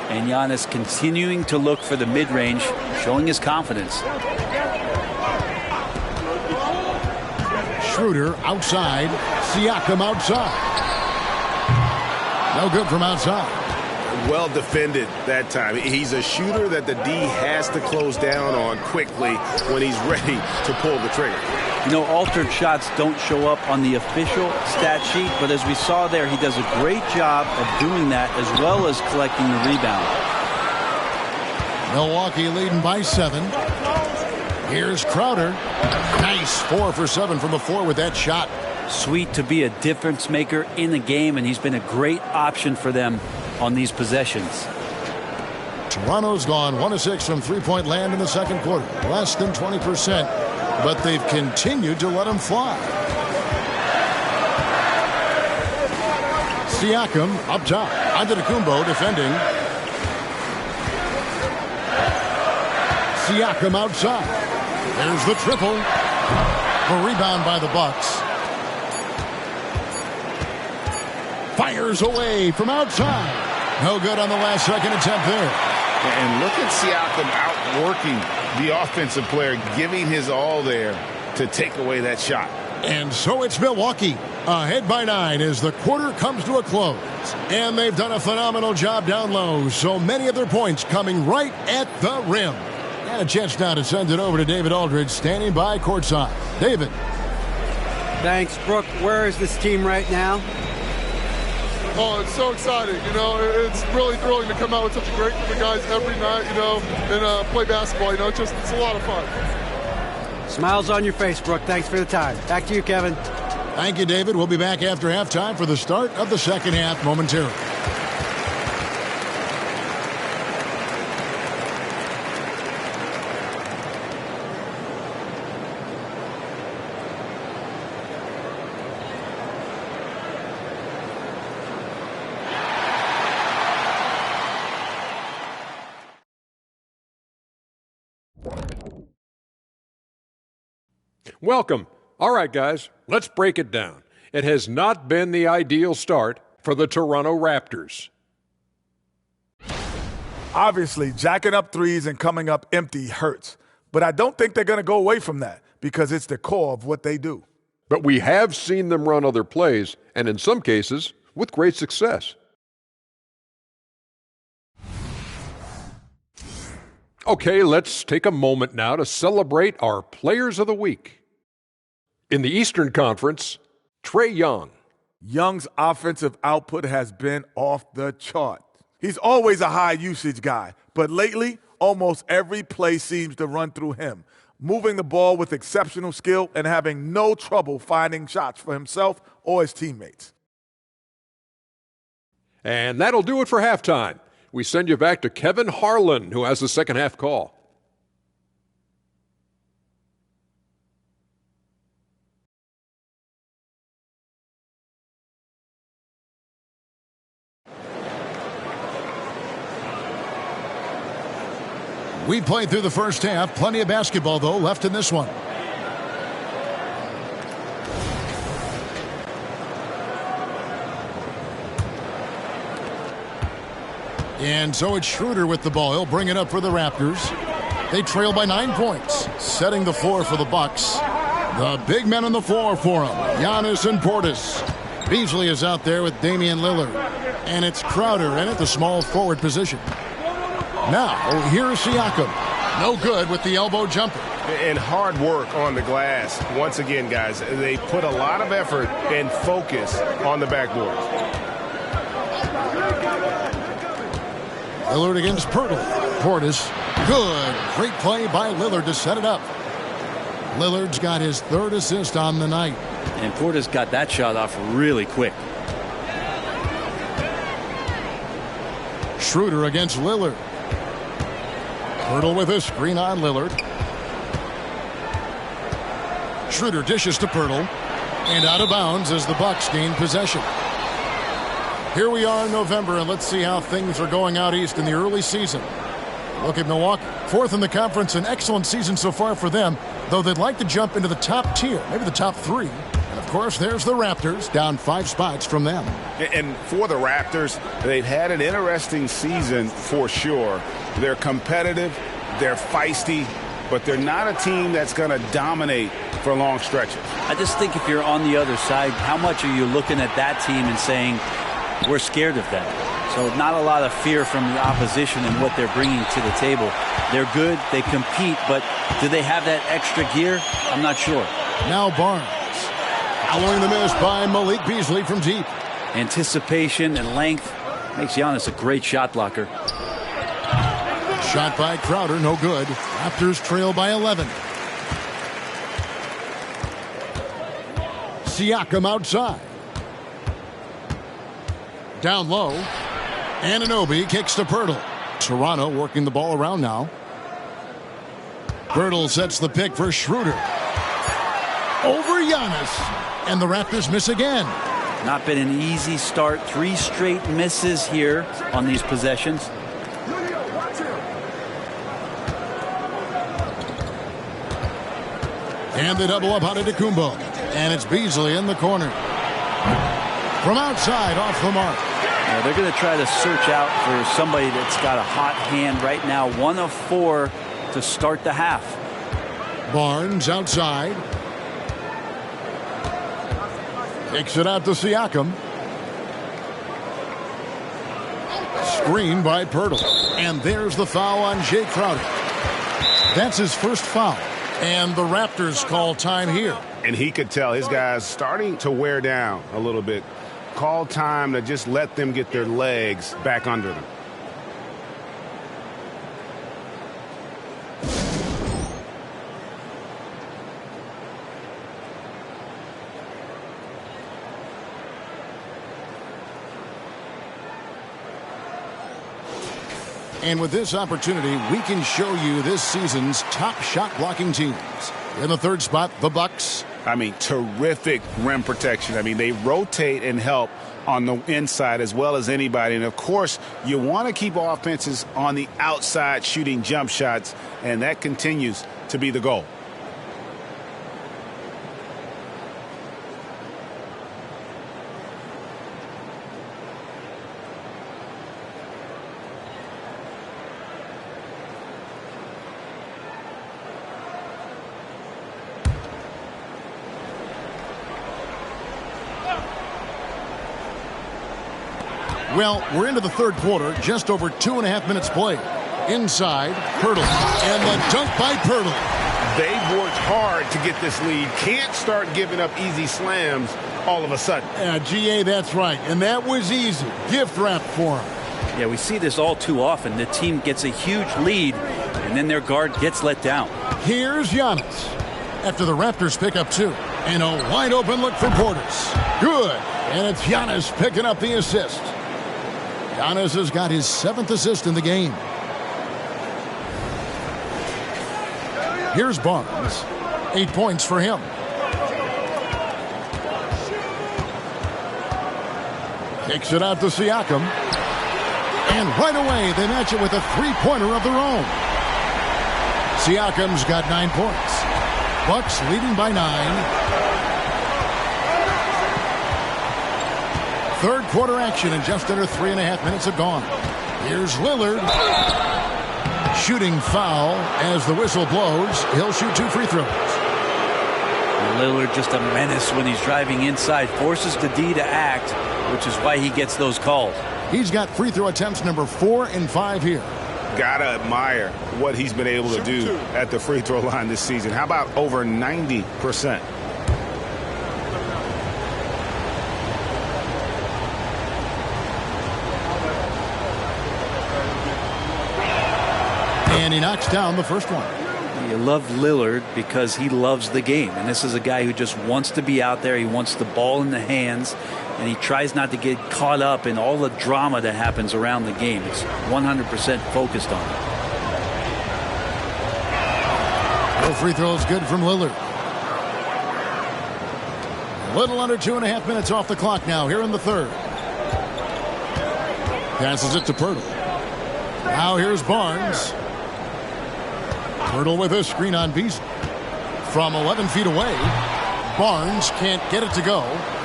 And Giannis continuing to look for the mid-range, showing his confidence. Schroeder outside. Siakam outside. No good from outside. Well defended that time. He's a shooter that the D has to close down on quickly when he's ready to pull the trigger. You know, altered shots don't show up on the official stat sheet, but as we saw there, he does a great job of doing that as well as collecting the rebound. Milwaukee leading by 7. Here's Crowder. Nice 4 for 7 from the floor with that shot. Sweet to be a difference maker in the game, and he's been a great option for them on these possessions. Toronto's gone 1 of 6 from three-point land in the second quarter. Less than 20%, but they've continued to let him fly. Siakam up top. Antetokounmpo defending. Siakam outside. There's the triple. The rebound by the Bucks. Fires away from outside. No good on the last second attempt there. And look at Siakam outworking the offensive player, giving his all there to take away that shot. And so it's Milwaukee ahead by 9 as the quarter comes to a close. And they've done a phenomenal job down low. So many of their points coming right at the rim. And a chance now to send it over to David Aldridge standing by courtside. David. Thanks, Brooke. Where is this team right now? Oh, it's so exciting. You know, it's really thrilling to come out with such a great group of guys every night, you know, and play basketball. You know, it's a lot of fun. Smiles on your face, Brooke. Thanks for the time. Back to you, Kevin. Thank you, David. We'll be back after halftime for the start of the second half momentarily. Welcome. All right, guys, let's break it down. It has not been the ideal start for the Toronto Raptors. Obviously, jacking up threes and coming up empty hurts. But I don't think they're going to go away from that because it's the core of what they do. But we have seen them run other plays, and in some cases, with great success. Okay, let's take a moment now to celebrate our Players of the Week. In the Eastern Conference, Trae Young. Young's offensive output has been off the chart. He's always a high-usage guy, but lately, almost every play seems to run through him, moving the ball with exceptional skill and having no trouble finding shots for himself or his teammates. And that'll do it for halftime. We send you back to Kevin Harlan, who has the second half call. We played through the first half. Plenty of basketball, though, left in this one. And so it's Schroeder with the ball. He'll bring it up for the Raptors. They trail by 9 points, setting the floor for the Bucks. The big men on the floor for them, Giannis and Portis. Beasley is out there with Damian Lillard. And it's Crowder in at the small forward position. Now, here's Siakam. No good with the elbow jumper. And hard work on the glass. Once again, guys, they put a lot of effort and focus on the backboard. Lillard against Pirtle. Portis. Good. Great play by Lillard to set it up. Lillard's got his third assist on the night. And Portis got that shot off really quick. Schroeder against Lillard. Pirtle with a screen on Lillard. Schroeder dishes to Pirtle. And out of bounds as the Bucks gain possession. Here we are in November, and let's see how things are going out east in the early season. Look at Milwaukee. Fourth in the conference, an excellent season so far for them, though they'd like to jump into the top tier, maybe the top 3. And, of course, there's the Raptors, down 5 spots from them. And for the Raptors, they've had an interesting season for sure. They're competitive, they're feisty, but they're not a team that's going to dominate for long stretches. I just think if you're on the other side, how much are you looking at that team and saying, we're scared of that? So not a lot of fear from the opposition and what they're bringing to the table. They're good, they compete, but do they have that extra gear? I'm not sure. Now Barnes. Following the miss by Malik Beasley from deep. Anticipation and length makes Giannis a great shot blocker. Shot by Crowder, no good. Raptors trail by 11. Siakam outside. Down low. Anunoby kicks to Pirtle. Toronto working the ball around now. Pirtle sets the pick for Schroeder. Over Giannis. And the Raptors miss again. Not been an easy start. 3 straight misses here on these possessions. And the double up out of Antetokounmpo. And it's Beasley in the corner. From outside, off the mark. Yeah, they're going to try to search out for somebody that's got a hot hand right now. 1 of 4 to start the half. Barnes outside. Kicks it out to Siakam. Screen by Pirtle. And there's the foul on Jay Crowder. That's his first foul. And the Raptors call time here. And he could tell his guys starting to wear down a little bit. Call time to just let them get their legs back under them. And with this opportunity, we can show you this season's top shot blocking teams. In the third spot, the Bucks. I mean, terrific rim protection. I mean, they rotate and help on the inside as well as anybody. And, of course, you want to keep offenses on the outside shooting jump shots, and that continues to be the goal. Well, we're into the third quarter, just over 2.5 minutes played. Inside, Pirtle. And the dunk by Pirtle. They've worked hard to get this lead. Can't start giving up easy slams all of a sudden. Yeah, GA, that's right. And that was easy. Gift wrap for him. Yeah, we see this all too often. The team gets a huge lead, and then their guard gets let down. Here's Giannis. After the Raptors pick up 2. And a wide open look for Portis. Good. And it's Giannis picking up the assist. Giannis has got his 7th assist in the game. Here's Barnes. 8 points for him. Kicks it out to Siakam. And right away, they match it with a three-pointer of their own. Siakam's got 9 points. Bucks leading by 9. Third quarter action, and just under 3.5 minutes have gone. Here's Lillard. Shooting foul as the whistle blows. He'll shoot 2 free throws. Lillard just a menace when he's driving inside. Forces the D to act, which is why he gets those calls. He's got free throw attempts number 4 and 5 here. Gotta admire what he's been able to do at the free throw line this season. How about over 90%? And he knocks down the first one. You love Lillard because he loves the game. And this is a guy who just wants to be out there. He wants the ball in the hands. And he tries not to get caught up in all the drama that happens around the game. It's 100% focused on it. No free throws good from Lillard. A little under 2.5 minutes off the clock now here in the third. Passes it to Pirtle. Now here's Barnes. Pirtle with a screen on Beasley. From 11 feet away, Barnes can't get it to go.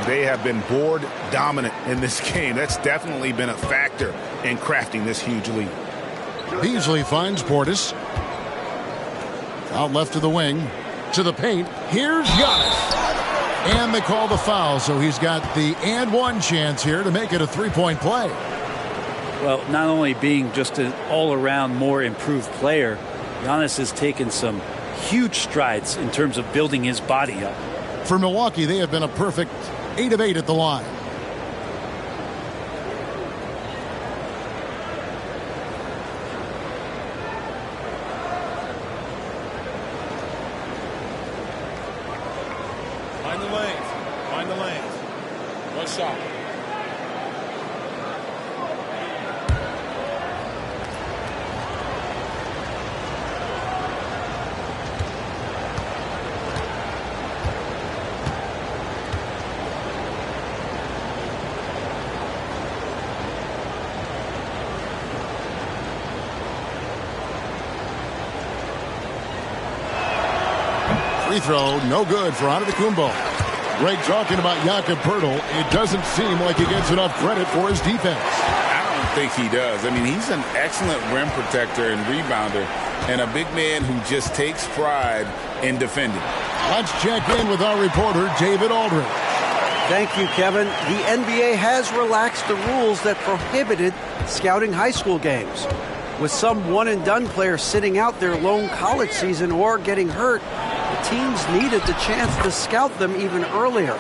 They have been board dominant in this game. That's definitely been a factor in crafting this huge lead. Beasley finds Portis. Out left to the wing. To the paint. Here's Giannis. And they call the foul, so he's got the and one chance here to make it a three-point play. Well, not only being just an all-around more improved player, Giannis has taken some huge strides in terms of building his body up. For Milwaukee, they have been a perfect 8 of 8 at the line. Find the lanes. Find the lanes. One shot. Free throw, no good for Antetokounmpo. Greg talking about Jakob Pirtle. It doesn't seem like he gets enough credit for his defense. I don't think he does. I mean, he's an excellent rim protector and rebounder, and a big man who just takes pride in defending. Let's check in with our reporter, David Aldridge. Thank you, Kevin. The NBA has relaxed the rules that prohibited scouting high school games. With some one-and-done players sitting out their lone college season or getting hurt, the teams needed the chance to scout them even earlier.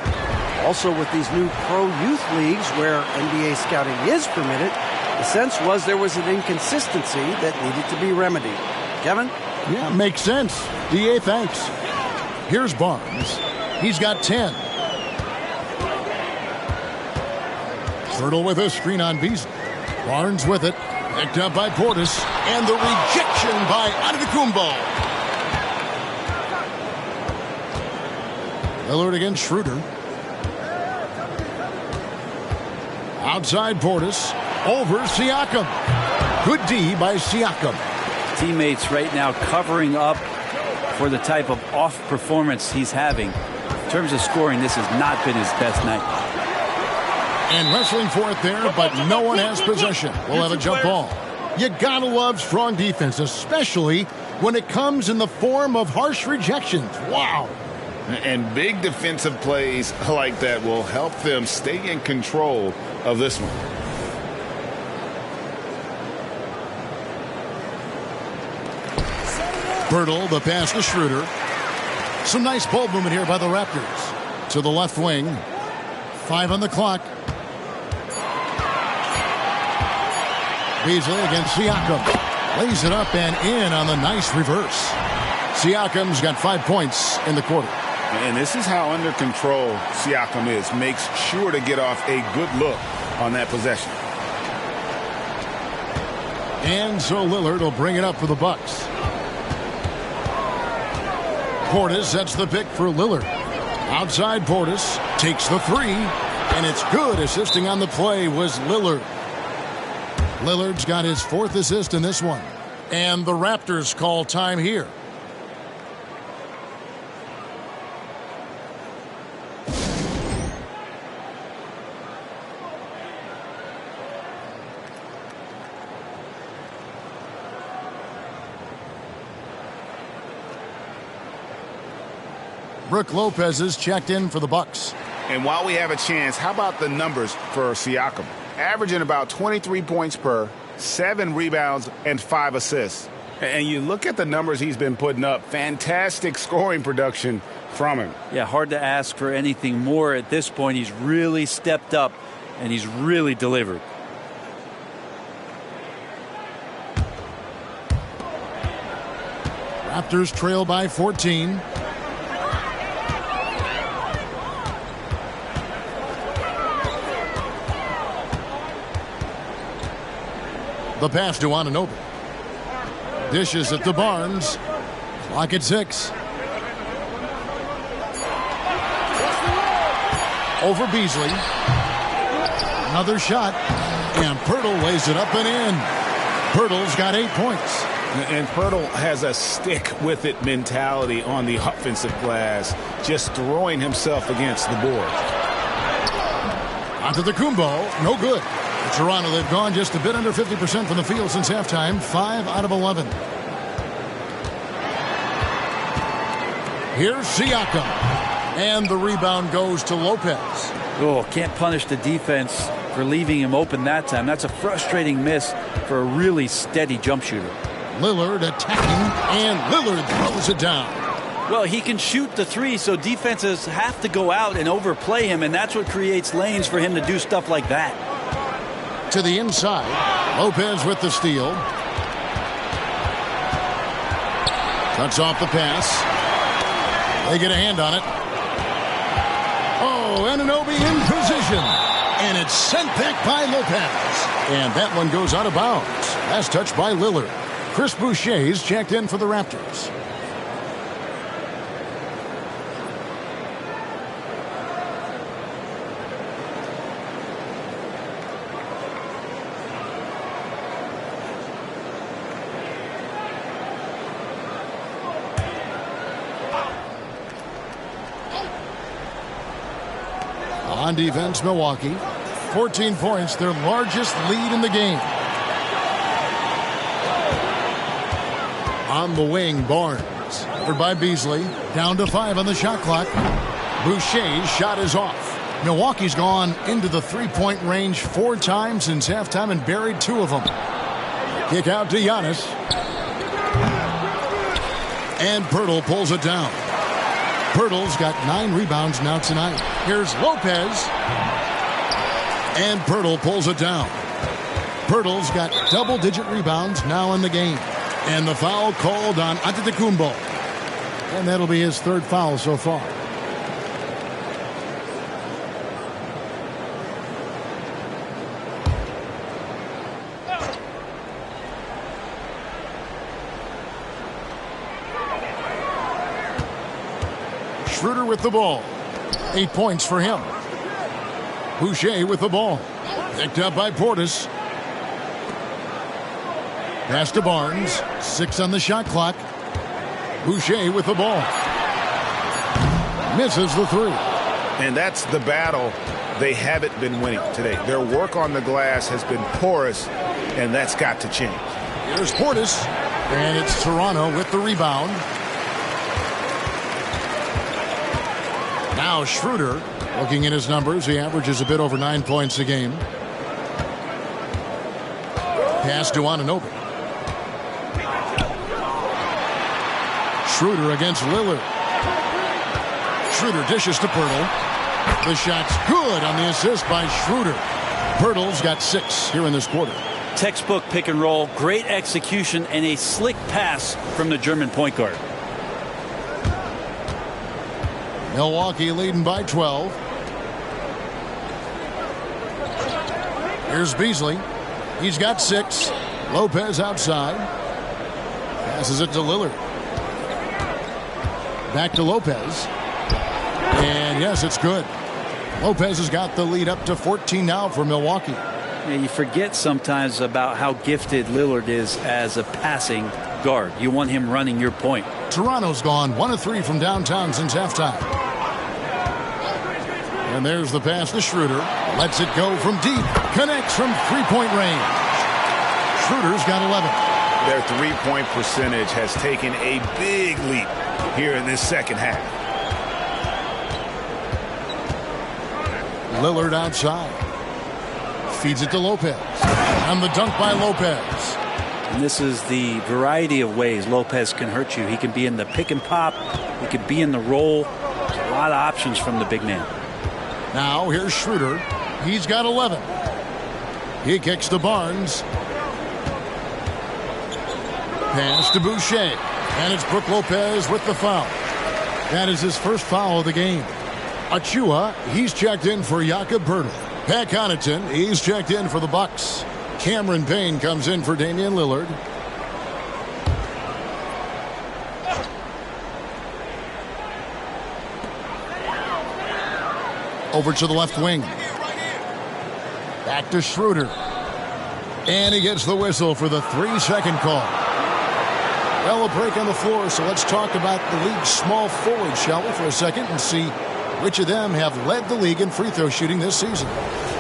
Also, with these new pro youth leagues where NBA scouting is permitted, the sense was there was an inconsistency that needed to be remedied. Kevin? Yeah, makes sense. DA, thanks. Here's Barnes. He's got 10. Pirtle with a screen on Beasley. Barnes with it. Picked up by Portis. And the rejection by Antetokounmpo. Lillard against Schroeder. Outside Portis. Over Siakam. Good D by Siakam. Teammates right now covering up for the type of off performance he's having. In terms of scoring, this has not been his best night. And wrestling for it there, but no one has possession. We'll have a jump ball. You gotta love strong defense, especially when it comes in the form of harsh rejections. Wow. And big defensive plays like that will help them stay in control of this one. Bertle, the pass to Schroeder. Some nice ball movement here by the Raptors. To the left wing. 5 on the clock. Beasley against Siakam. Lays it up and in on the nice reverse. Siakam's got 5 points in the quarter. And this is how under control Siakam is. Makes sure to get off a good look on that possession. And so Lillard will bring it up for the Bucks. Portis sets the pick for Lillard. Outside Portis takes the 3, and it's good. Assisting on the play was Lillard. Lillard's got his 4th assist in this one. And the Raptors call time here. Brook Lopez is checked in for the Bucks. And while we have a chance, how about the numbers for Siakam? Averaging about 23 points per, 7 rebounds, and 5 assists. And you look at the numbers he's been putting up, fantastic scoring production from him. Yeah, hard to ask for anything more at this point. He's really stepped up, and he's really delivered. Raptors trail by 14. The pass to Anunoby. Dishes it to Barnes. Clock at 6. Over Beasley. Another shot. And Pirtle lays it up and in. Pirtle's got 8 points. And Pirtle has a stick-with-it mentality on the offensive glass, just throwing himself against the board. Antetokounmpo, no good. Toronto, they've gone just a bit under 50% from the field since halftime. 5 out of 11. Here's Siakam. And the rebound goes to Lopez. Oh, can't punish the defense for leaving him open that time. That's a frustrating miss for a really steady jump shooter. Lillard attacking, and Lillard throws it down. Well, he can shoot the 3, so defenses have to go out and overplay him, and that's what creates lanes for him to do stuff like that. To the inside. Lopez with the steal. Cuts off the pass. They get a hand on it. Oh, Anunoby in position. And it's sent back by Lopez. And that one goes out of bounds. Last touch by Lillard. Chris Boucher's checked in for the Raptors. On defense, Milwaukee. 14 points, their largest lead in the game. On the wing, Barnes. Covered by Beasley. Down to 5 on the shot clock. Boucher's shot is off. Milwaukee's gone into the 3-point range 4 times since halftime and buried 2 of them. Kick out to Giannis. And Pirtle pulls it down. Pirtle's got 9 rebounds now tonight. Here's Lopez. And Pirtle pulls it down. Pirtle's got double-digit rebounds now in the game. And the foul called on Antetokounmpo. And that'll be his 3rd foul so far. Schroeder with the ball. 8 points for him. Boucher with the ball. Picked up by Portis. Pass to Barnes. 6 on the shot clock. Boucher with the ball. Misses the 3. And that's the battle they haven't been winning today. Their work on the glass has been porous, and that's got to change. Here's Portis. And it's Toronto with the rebound. Now Schroeder, looking at his numbers, he averages a bit over 9 points a game. Pass to Anunoby. Schroeder against Lillard. Schroeder dishes to Pirtle. The shot's good on the assist by Schroeder. Pirtle's got 6 here in this quarter. Textbook pick and roll, great execution, and a slick pass from the German point guard. Milwaukee leading by 12. Here's Beasley. He's got 6. Lopez outside. Passes it to Lillard. Back to Lopez. And yes, it's good. Lopez has got the lead up to 14 now for Milwaukee. Yeah, you forget sometimes about how gifted Lillard is as a passing guard. You want him running your point. Toronto's gone 1 of 3 from downtown since halftime. And there's the pass to Schroeder. Lets it go from deep. Connects from three-point range. Schroeder's got 11. Their three-point percentage has taken a big leap here in this second half. Lillard outside. Feeds it to Lopez. And the dunk by Lopez. And this is the variety of ways Lopez can hurt you. He can be in the pick and pop. He could be in the roll. There's a lot of options from the big man. Now here's Schroeder. He's got 11. He kicks to Barnes. Pass to Boucher. And it's Brook Lopez with the foul. That is his first foul of the game. Achua, he's checked in for Jakob Poeltl. Pat Connaughton, he's checked in for the Bucks. Cameron Payne comes in for Damian Lillard. Over to the left wing. Back to Schroeder. And he gets the whistle for the 3-second call. Well, a break on the floor, so let's talk about the league's small forwards, shall we, for a second, and see which of them have led the league in free throw shooting this season.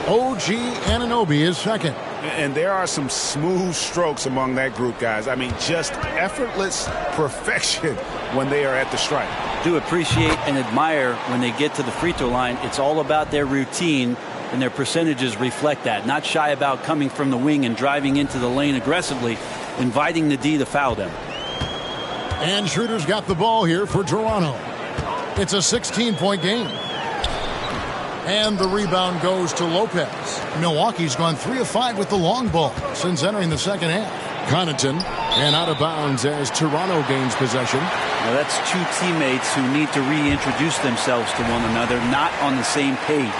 OG Anunoby is second. And there are some smooth strokes among that group, guys. I mean, just effortless perfection when they are at the stripe. Do appreciate and admire when they get to the free throw line. It's all about their routine, and their percentages reflect that. Not shy about coming from the wing and driving into the lane aggressively, inviting the D to foul them. And Schroeder's got the ball here for Toronto. It's a 16-point game. And the rebound goes to Lopez. Milwaukee's gone 3 of 5 with the long ball since entering the second half. Connaughton, and out of bounds as Toronto gains possession. Now that's two teammates who need to reintroduce themselves to one another, not on the same page.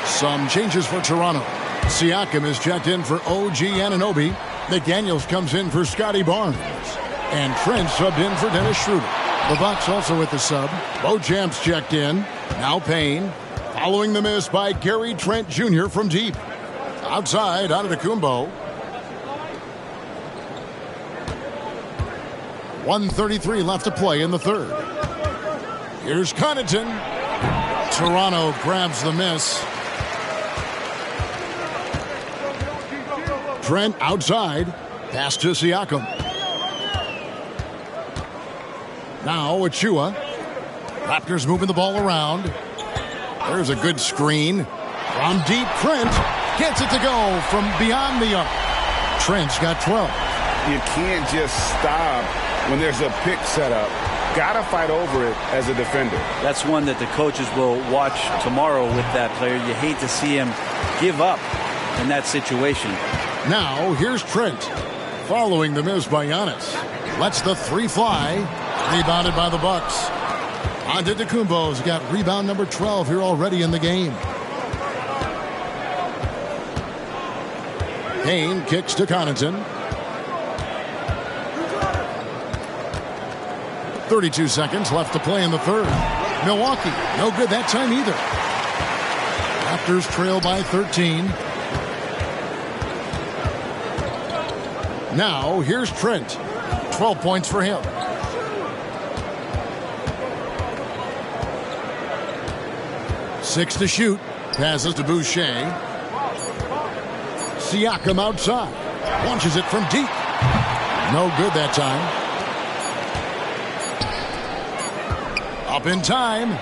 Some changes for Toronto. Siakam is checked in for OG Anunoby. McDaniels comes in for Scotty Barnes. And Trent subbed in for Dennis Schroeder. The Bucks also with the sub. Beauchamp's checked in. Now Payne. Following the miss by Gary Trent Jr. from deep. Outside, Antetokounmpo. 1:33 left to play in the third. Here's Connaughton. Toronto grabs the miss. Trent outside. Pass to Siakam. Now Achua. Raptors moving the ball around. There's a good screen. From deep, Trent gets it to go from beyond the arc. Trent's got 12. You can't just stop when there's a pick set up. Got to fight over it as a defender. That's one that the coaches will watch tomorrow with that player. You hate to see him give up in that situation. Now, here's Trent. Following the miss by Giannis. Lets the 3 fly. Rebounded by the Bucks. Antetokounmpo's got rebound number 12 here already in the game. Payne kicks to Connaughton. 32 seconds left to play in the third. Milwaukee, no good that time either. Raptors trail by 13. Now, here's Trent. 12 points for him. Six to shoot. Passes to Boucher. Siakam outside. Launches it from deep. No good that time. Up in time.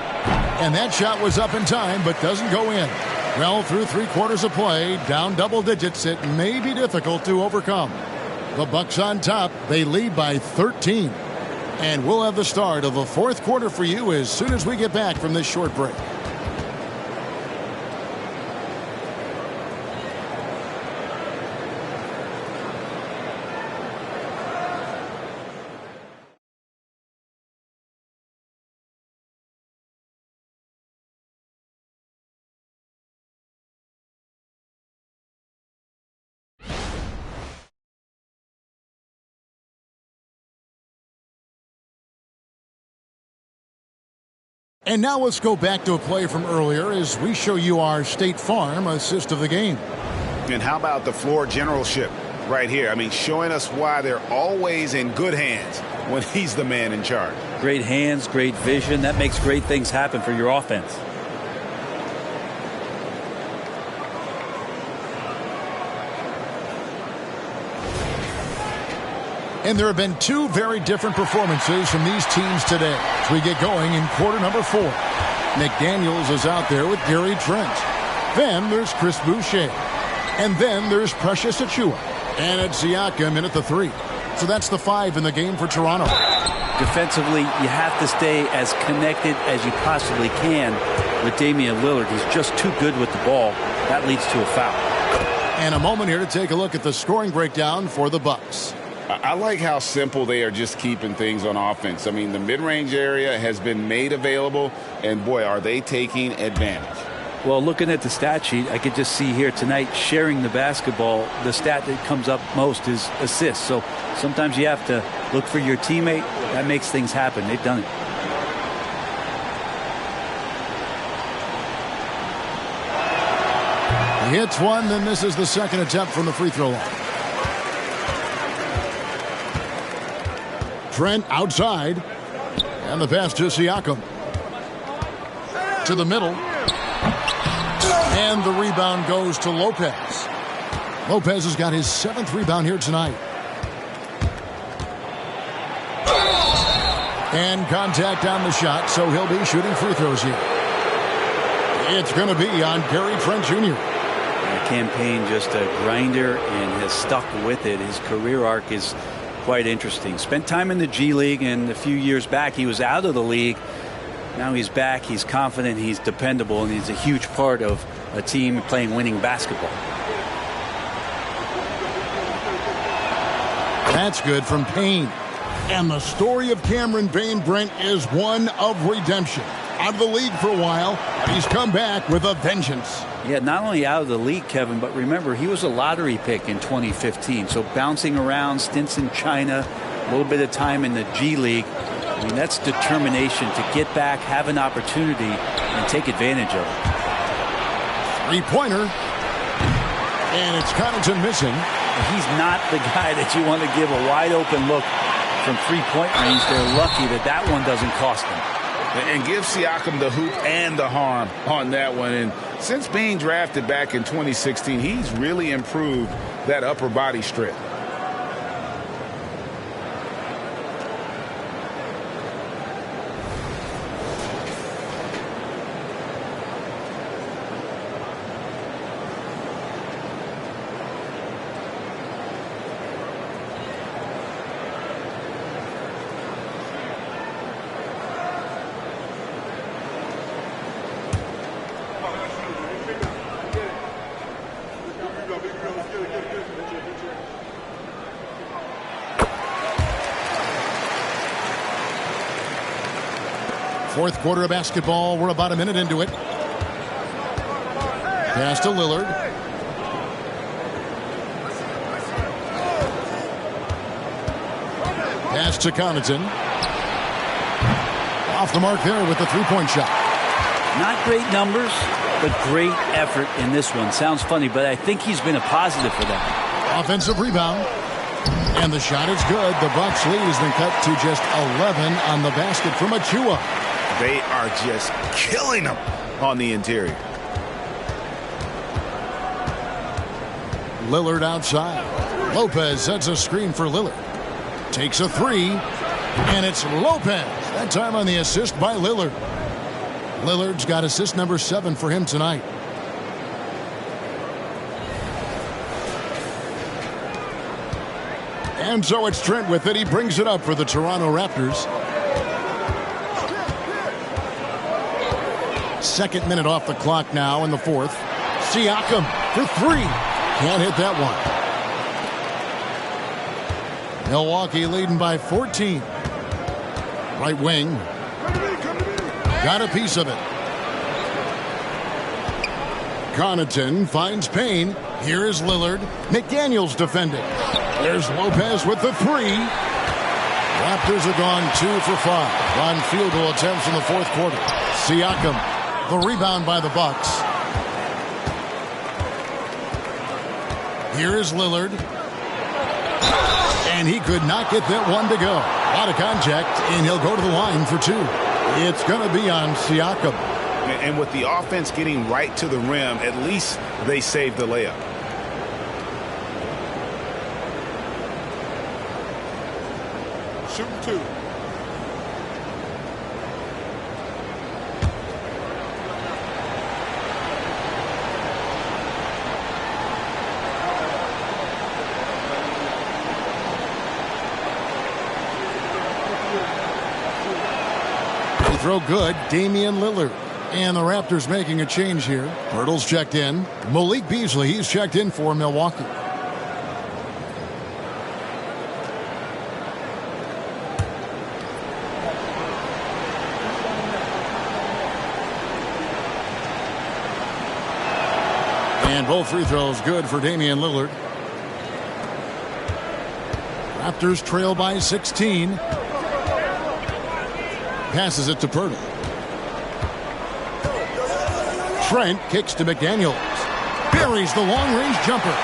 And that shot was up in time, but doesn't go in. Well, through 3 quarters of play, down double digits, it may be difficult to overcome. The Bucks on top. They lead by 13. And we'll have the start of the fourth quarter for you as soon as we get back from this short break. And now let's go back to a play from earlier as we show you our State Farm assist of the game. And how about the floor generalship right here? I mean, showing us why they're always in good hands when he's the man in charge. Great hands, great vision. That makes great things happen for your offense. And there have been two very different performances from these teams today as we get going in quarter number 4. McDaniels is out there with Gary Trent. Then there's Chris Boucher. And then there's Precious Achiuwa. And it's Siakam in at the 3. So that's the 5 in the game for Toronto. Defensively, you have to stay as connected as you possibly can with Damian Lillard. He's just too good with the ball. That leads to a foul. And a moment here to take a look at the scoring breakdown for the Bucks. I like how simple they are just keeping things on offense. I mean, the mid-range area has been made available, and boy, are they taking advantage. Well, looking at the stat sheet, I could just see here tonight sharing the basketball. The stat that comes up most is assists. So sometimes you have to look for your teammate. That makes things happen. They've done it. He hits one, then this is the second attempt from the free throw line. Trent outside. And the pass to Siakam. To the middle. And the rebound goes to Lopez. Lopez has got his 7th rebound here tonight. And contact on the shot, so he'll be shooting free throws here. It's going to be on Gary Trent Jr. The campaign just a grinder and has stuck with it. His career arc is quite interesting. Spent time in the G League, and a few years back he was out of the league. Now he's back. He's confident. He's dependable, and he's a huge part of a team playing winning basketball. That's good from Payne. And the story of Cameron Payne, Brent, is one of redemption. Out of the league for a while, he's come back with a vengeance. Yeah, not only out of the league, Kevin, but remember, he was a lottery pick in 2015. So bouncing around, stints in China, a little bit of time in the G League. I mean, that's determination to get back, have an opportunity, and take advantage of it. Three-pointer. And it's Connaughton missing. He's not the guy that you want to give a wide-open look from three-point range. They're lucky that that one doesn't cost them. And give Siakam the hoop and the harm on that one. And since being drafted back in 2016, he's really improved that upper body strength. Fourth quarter of basketball. We're about a minute into it. Pass to Lillard. Pass to Connaughton. Off the mark there with the three-point shot. Not great numbers, but great effort in this one. Sounds funny, but I think he's been a positive for that. Offensive rebound. And the shot is good. The Bucks lead has been cut to just 11 on the basket from Achiuwa. They are just killing them on the interior. Lillard outside. Lopez sets a screen for Lillard. Takes a three. And it's Lopez. That time on the assist by Lillard. Lillard's got assist number 7 for him tonight. And so it's Trent with it. He brings it up for the Toronto Raptors. Second minute off the clock now in the fourth. Siakam for three. Can't hit that one. Milwaukee leading by 14. Right wing. Got a piece of it. Connaughton finds Payne. Here is Lillard. McDaniels defending. There's Lopez with the three. Raptors have gone 2 for 5 on field goal attempts in the fourth quarter. Siakam, the rebound by the Bucks. Here is Lillard. And he could not get that one to go. A lot of contact, and he'll go to the line for 2. It's going to be on Siakam. And with the offense getting right to the rim, at least they saved the layup. Shooting 2. Throw good, Damian Lillard. And the Raptors making a change here. Pirtle's checked in. Malik Beasley, he's checked in for Milwaukee. And both free throws good for Damian Lillard. Raptors trail by 16. Passes it to Pirtle. Trent kicks to McDaniels. Buries the long-range jumper.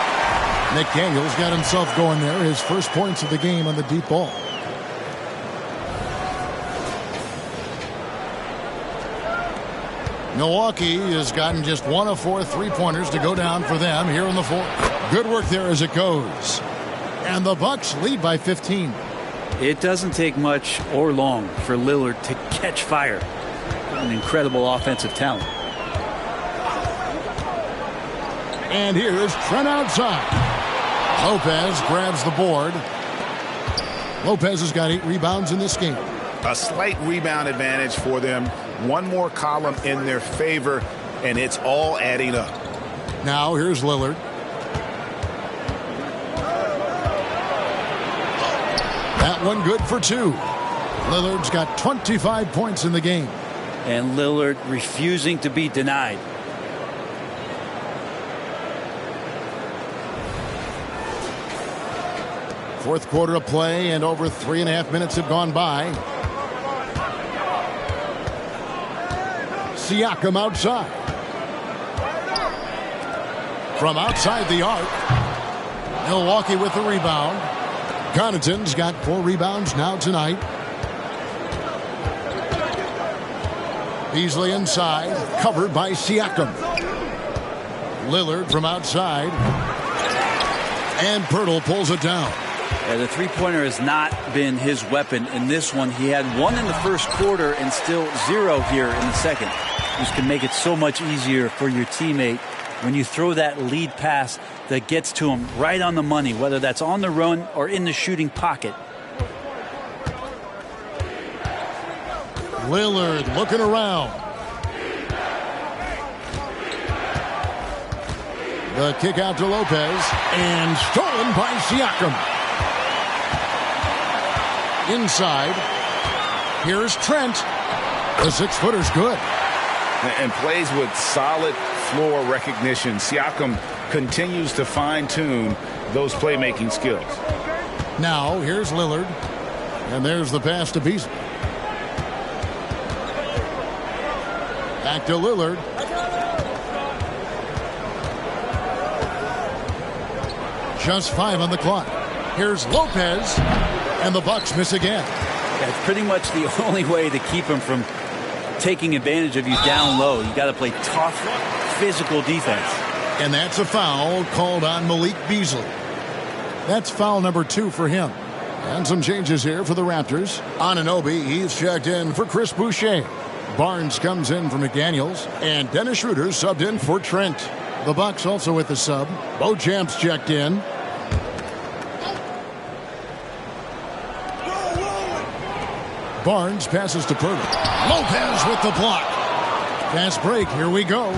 McDaniels got himself going there. His first points of the game on the deep ball. Milwaukee has gotten just 1 of 4 three-pointers to go down for them here in the fourth. Good work there as it goes. And the Bucks lead by 15. It doesn't take much or long for Lillard to catch fire. An incredible offensive talent. And here's Trent outside. Lopez grabs the board. Lopez has got 8 rebounds in this game. A slight rebound advantage for them. One more column in their favor, and it's all adding up. Now here's Lillard. That one good for 2. Lillard's got 25 points in the game. And Lillard refusing to be denied. Fourth quarter of play, and over 3.5 minutes have gone by. Siakam outside. From outside the arc. Milwaukee with the rebound. Connaughton's got 4 rebounds now tonight. Beasley inside, covered by Siakam. Lillard from outside. And Pirtle pulls it down. Yeah, the three-pointer has not been his weapon in this one. He had 1 in the first quarter and still 0 here in the second. This can make it so much easier for your teammate when you throw that lead pass that gets to him right on the money, whether that's on the run or in the shooting pocket. Lillard looking around. The kick out to Lopez, and stolen by Siakam. Inside, here's Trent. The 6-footer's good. And plays with solid floor recognition. Siakam continues to fine-tune those playmaking skills. Now, here's Lillard. And there's the pass to Beasley. Back to Lillard. Just 5 on the clock. Here's Lopez. And the Bucks miss again. That's pretty much the only way to keep him from taking advantage of you down low. You got to play tough, physical defense. And that's a foul called on Malik Beasley. That's foul number 2 for him. And some changes here for the Raptors. Anunoby, he's checked in for Chris Boucher. Barnes comes in for McDaniels. And Dennis Schroeder subbed in for Trent. The Bucks also with the sub. Beauchamp's checked in. Barnes passes to Pirtle. Lopez with the block. Fast break. Here we go.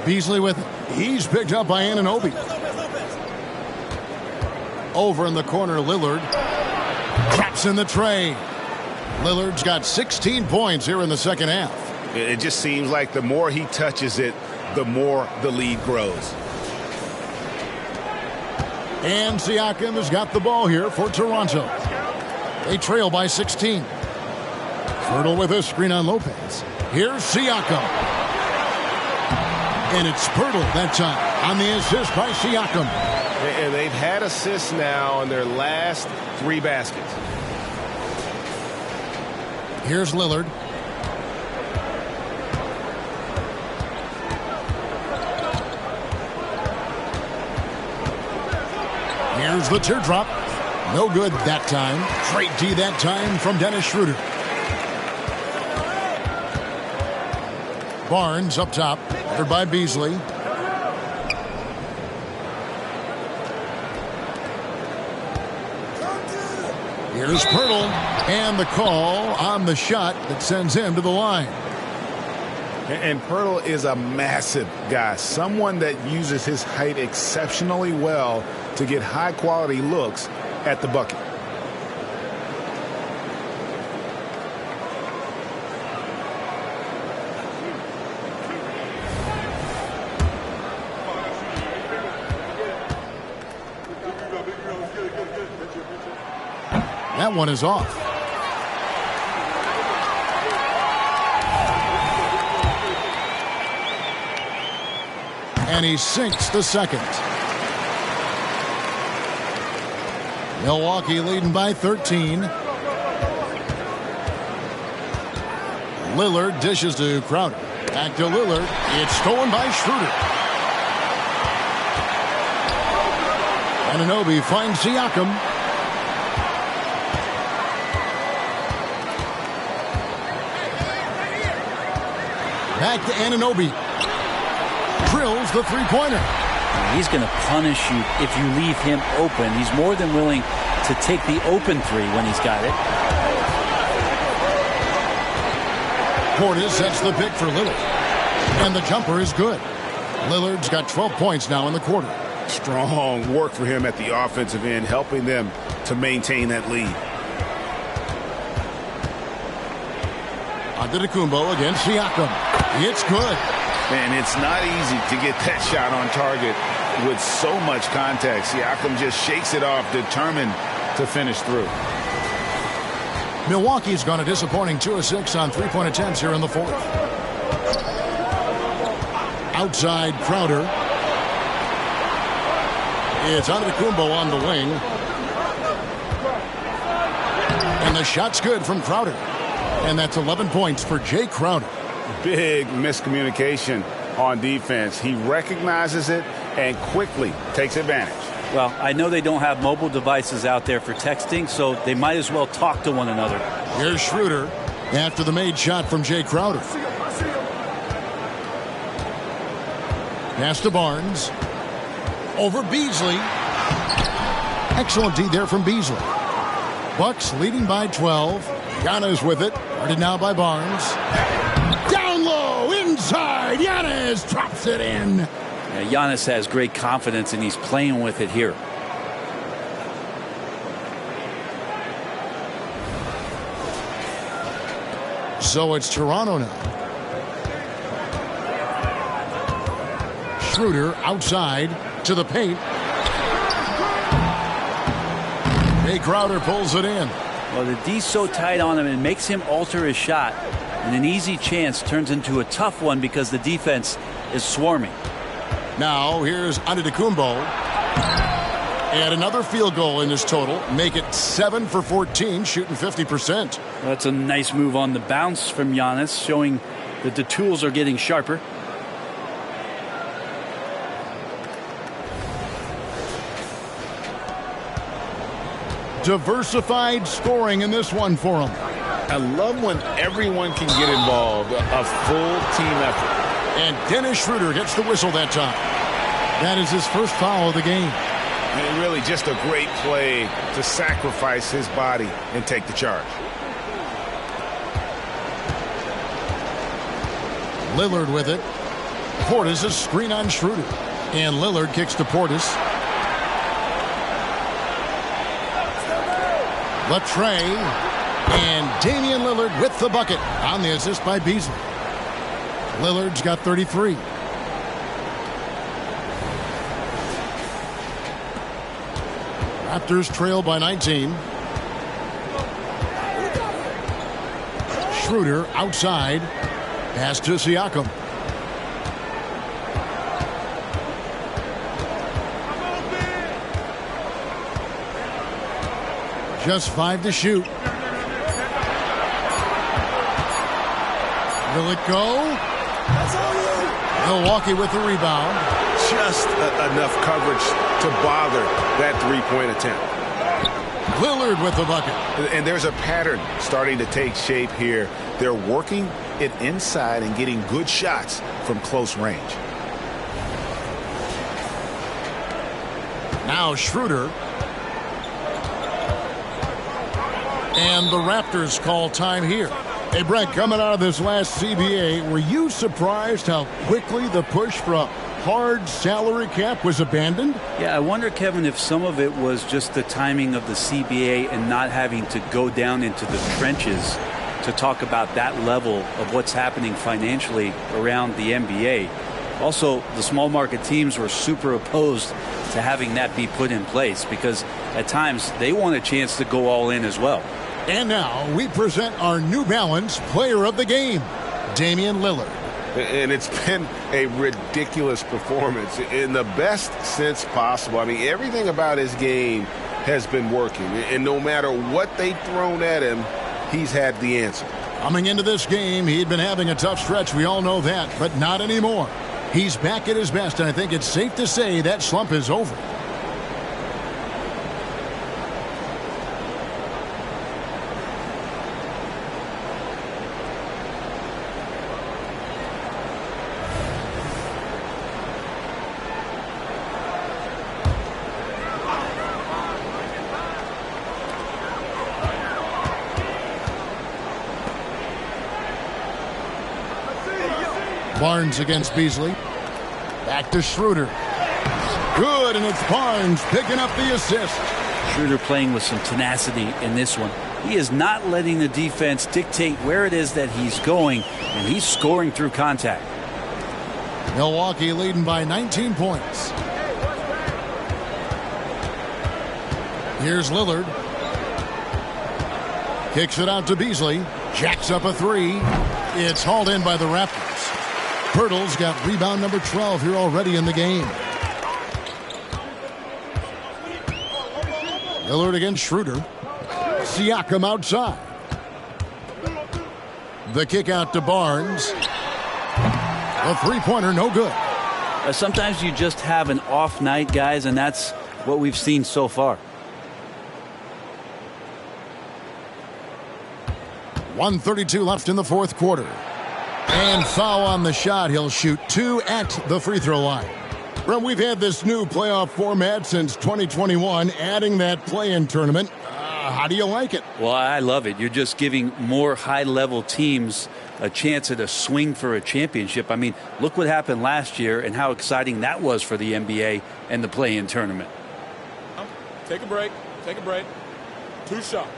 Beasley with it. He's picked up by Anunoby. Over in the corner, Lillard. Traps in the tray. Lillard's got 16 points here in the second half. It just seems like the more he touches it, the more the lead grows. And Siakam has got the ball here for Toronto. They trail by 16. Pirtle with a screen on Lopez. Here's Siakam. And it's Pirtle that time on the assist by Siakam. And they've had assists now on their last 3 baskets. Here's Lillard. Here's the teardrop. No good that time. Straight D that time from Dennis Schroeder. Barnes up top. Covered by Beasley. Here's Pirtle. And the call on the shot that sends him to the line. And Pirtle is a massive guy. Someone that uses his height exceptionally well to get high-quality looks at the bucket. That one is off. And he sinks the second. Milwaukee leading by 13. Lillard dishes to Crowder. Back to Lillard. It's stolen by Schroeder. Anunoby finds Siakam. Back to Anunoby. Drills the three-pointer. He's going to punish you if you leave him open. He's more than willing to take the open three when he's got it. Portis sets the pick for Lillard. And the jumper is good. Lillard's got 12 points now in the quarter. Strong work for him at the offensive end, helping them to maintain that lead. Antetokounmpo against Siakam. It's good. And it's not easy to get that shot on target with so much contact. Siakam just shakes it off, determined to finish through. Milwaukee's gone a disappointing 2 of 6 on three-point attempts here in the fourth. Outside Crowder. It's Antetokounmpo on the wing. And the shot's good from Crowder. And that's 11 points for Jay Crowder. Big miscommunication on defense. He recognizes it and quickly takes advantage. Well, I know they don't have mobile devices out there for texting, so they might as well talk to one another. Here's Schroeder after the made shot from Jay Crowder. Pass to Barnes. Over Beasley. Excellent D there from Beasley. Bucks leading by 12. Giannis with it. Guarded now by Barnes. Down low, inside. Giannis drops it in. Yeah, Giannis has great confidence, and he's playing with it here. So it's Toronto now. Schroeder outside to the paint. Jay Crowder pulls it in. Well, the D's so tight on him, it makes him alter his shot. And an easy chance turns into a tough one because the defense is swarming. Now here's Antetokounmpo. And another field goal in his total. Make it 7 for 14, shooting 50%. Well, that's a nice move on the bounce from Giannis, showing that the tools are getting sharper. Diversified scoring in this one for him. I love when everyone can get involved, a full team effort. And Dennis Schroeder gets the whistle that time. That is his first foul of the game. And really just a great play to sacrifice his body and take the charge. Lillard with it. Portis a screen on Schroeder. And Lillard kicks to Portis. Latrey. And Damian Lillard with the bucket on the assist by Beasley. Lillard's got 33. Raptors trail by 19. Schroeder outside. Pass to Siakam. Just 5 to shoot. Will it go? Milwaukee with the rebound. Just enough coverage to bother that three-point attempt. Lillard with the bucket. And there's a pattern starting to take shape here. They're working it inside and getting good shots from close range. Now Schroeder. And the Raptors call time here. Hey, Brett, coming out of this last CBA, were you surprised how quickly the push for a hard salary cap was abandoned? Yeah, I wonder, Kevin, if some of it was just the timing of the CBA and not having to go down into the trenches to talk about that level of what's happening financially around the NBA. Also, the small market teams were super opposed to having that be put in place because at times they want a chance to go all in as well. And now we present our New Balance Player of the Game, Damian Lillard. And it's been a ridiculous performance in the best sense possible. I mean, everything about his game has been working. And no matter what they've thrown at him, he's had the answer. Coming into this game, he'd been having a tough stretch. We all know that, but not anymore. He's back at his best, and I think it's safe to say that slump is over. Barnes against Beasley. Back to Schroeder. Good, and it's Barnes picking up the assist. Schroeder playing with some tenacity in this one. He is not letting the defense dictate where it is that he's going, and he's scoring through contact. Milwaukee leading by 19 points. Here's Lillard. Kicks it out to Beasley. Jacks up a three. It's hauled in by the Raptors. Pirtle's got rebound number 12 here already in the game. Lillard against Schroeder. Siakam outside. The kick out to Barnes. A three-pointer, no good. Sometimes you just have an off night, guys, and that's what we've seen so far. 1:32 left in the fourth quarter. And foul on the shot. He'll shoot 2 at the free throw line. Well, we've had this new playoff format since 2021, adding that play-in tournament. How do you like it? Well, I love it. You're just giving more high-level teams a chance at a swing for a championship. I mean, look what happened last year and how exciting that was for the NBA and the play-in tournament. Take a break. Take a break. 2 shots.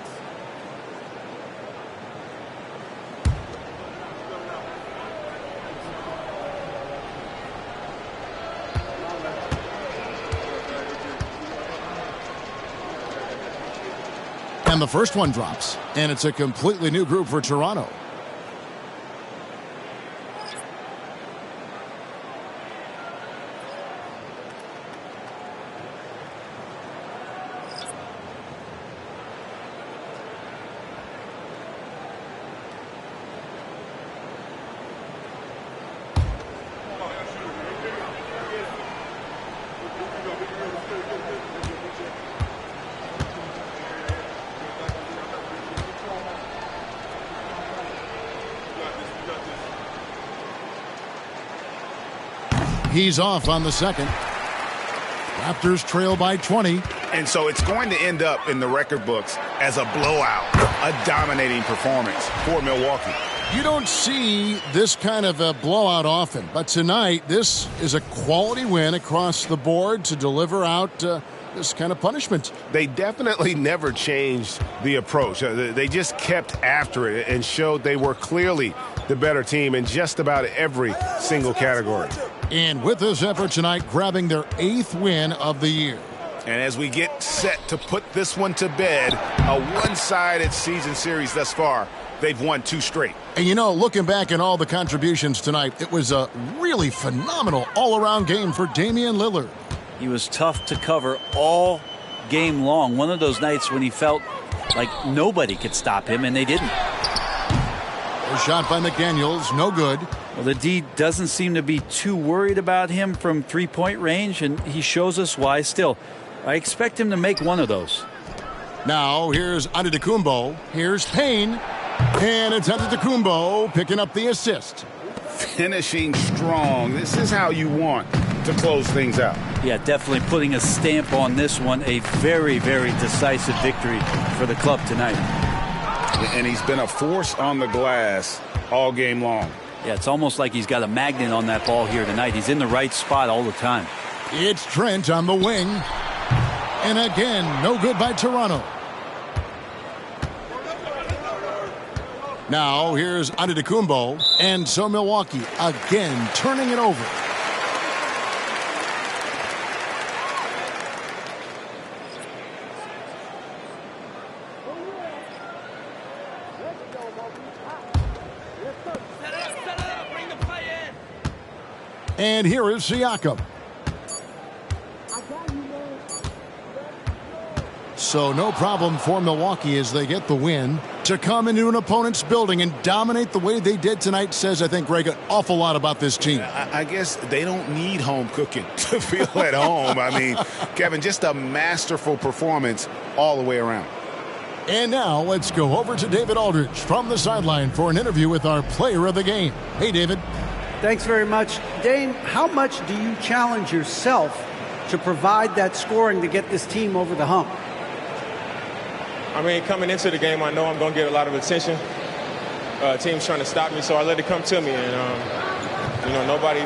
And the first one drops. And it's a completely new group for Toronto. He's off on the second. Raptors trail by 20. And so it's going to end up in the record books as a blowout, a dominating performance for Milwaukee. You don't see this kind of a blowout often, but tonight this is a quality win across the board to deliver out this kind of punishment. They definitely never changed the approach. They just kept after it and showed they were clearly the better team in just about every single category. And with this effort tonight, grabbing their 8th win of the year. And as we get set to put this one to bed, a one-sided season series thus far, they've won 2 straight. And you know, looking back at all the contributions tonight, it was a really phenomenal all-around game for Damian Lillard. He was tough to cover all game long. One of those nights when he felt like nobody could stop him, and they didn't. A shot by McDaniels, no good. Well, the D doesn't seem to be too worried about him from three-point range, and he shows us why still. I expect him to make one of those. Now, here's Antetokounmpo. Here's Payne. And it's Antetokounmpo picking up the assist. Finishing strong. This is how you want to close things out. Yeah, definitely putting a stamp on this one. A very, very decisive victory for the club tonight. And he's been a force on the glass all game long. Yeah, it's almost like he's got a magnet on that ball here tonight. He's in the right spot all the time. It's Trent on the wing. And again, no good by Toronto. Now, here's Antetokounmpo. And so Milwaukee again turning it over. And here is Siakam. So no problem for Milwaukee as they get the win. To come into an opponent's building and dominate the way they did tonight says, I think, Greg, an awful lot about this team. I guess they don't need home cooking to feel at home. I mean, Kevin, just a masterful performance all the way around. And now let's go over to David Aldridge from the sideline for an interview with our player of the game. Hey, David. Thanks very much. Dame, how much do you challenge yourself to provide that scoring to get this team over the hump? I mean, coming into the game, I know I'm going to get a lot of attention. Team's trying to stop me, so I let it come to me. And, nobody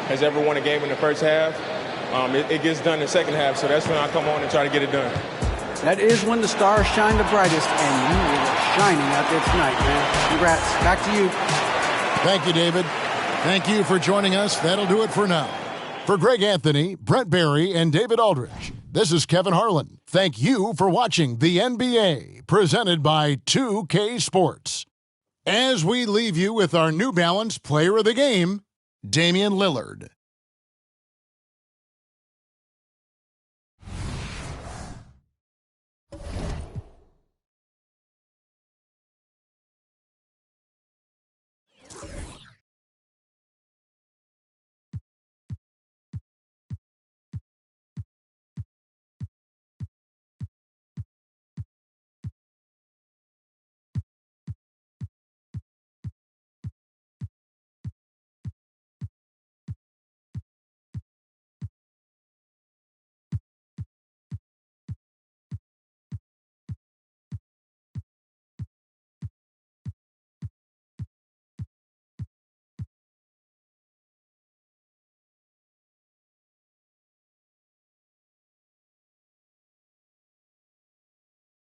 has ever won a game in the first half. It gets done in the second half, so that's when I come on and try to get it done. That is when the stars shine the brightest, and you were shining out there tonight, man. Congrats. Back to you. Thank you, David. Thank you for joining us. That'll do it for now. For Greg Anthony, Brent Barry, and David Aldridge, this is Kevin Harlan. Thank you for watching the NBA, presented by 2K Sports. As we leave you with our New Balance Player of the Game, Damian Lillard.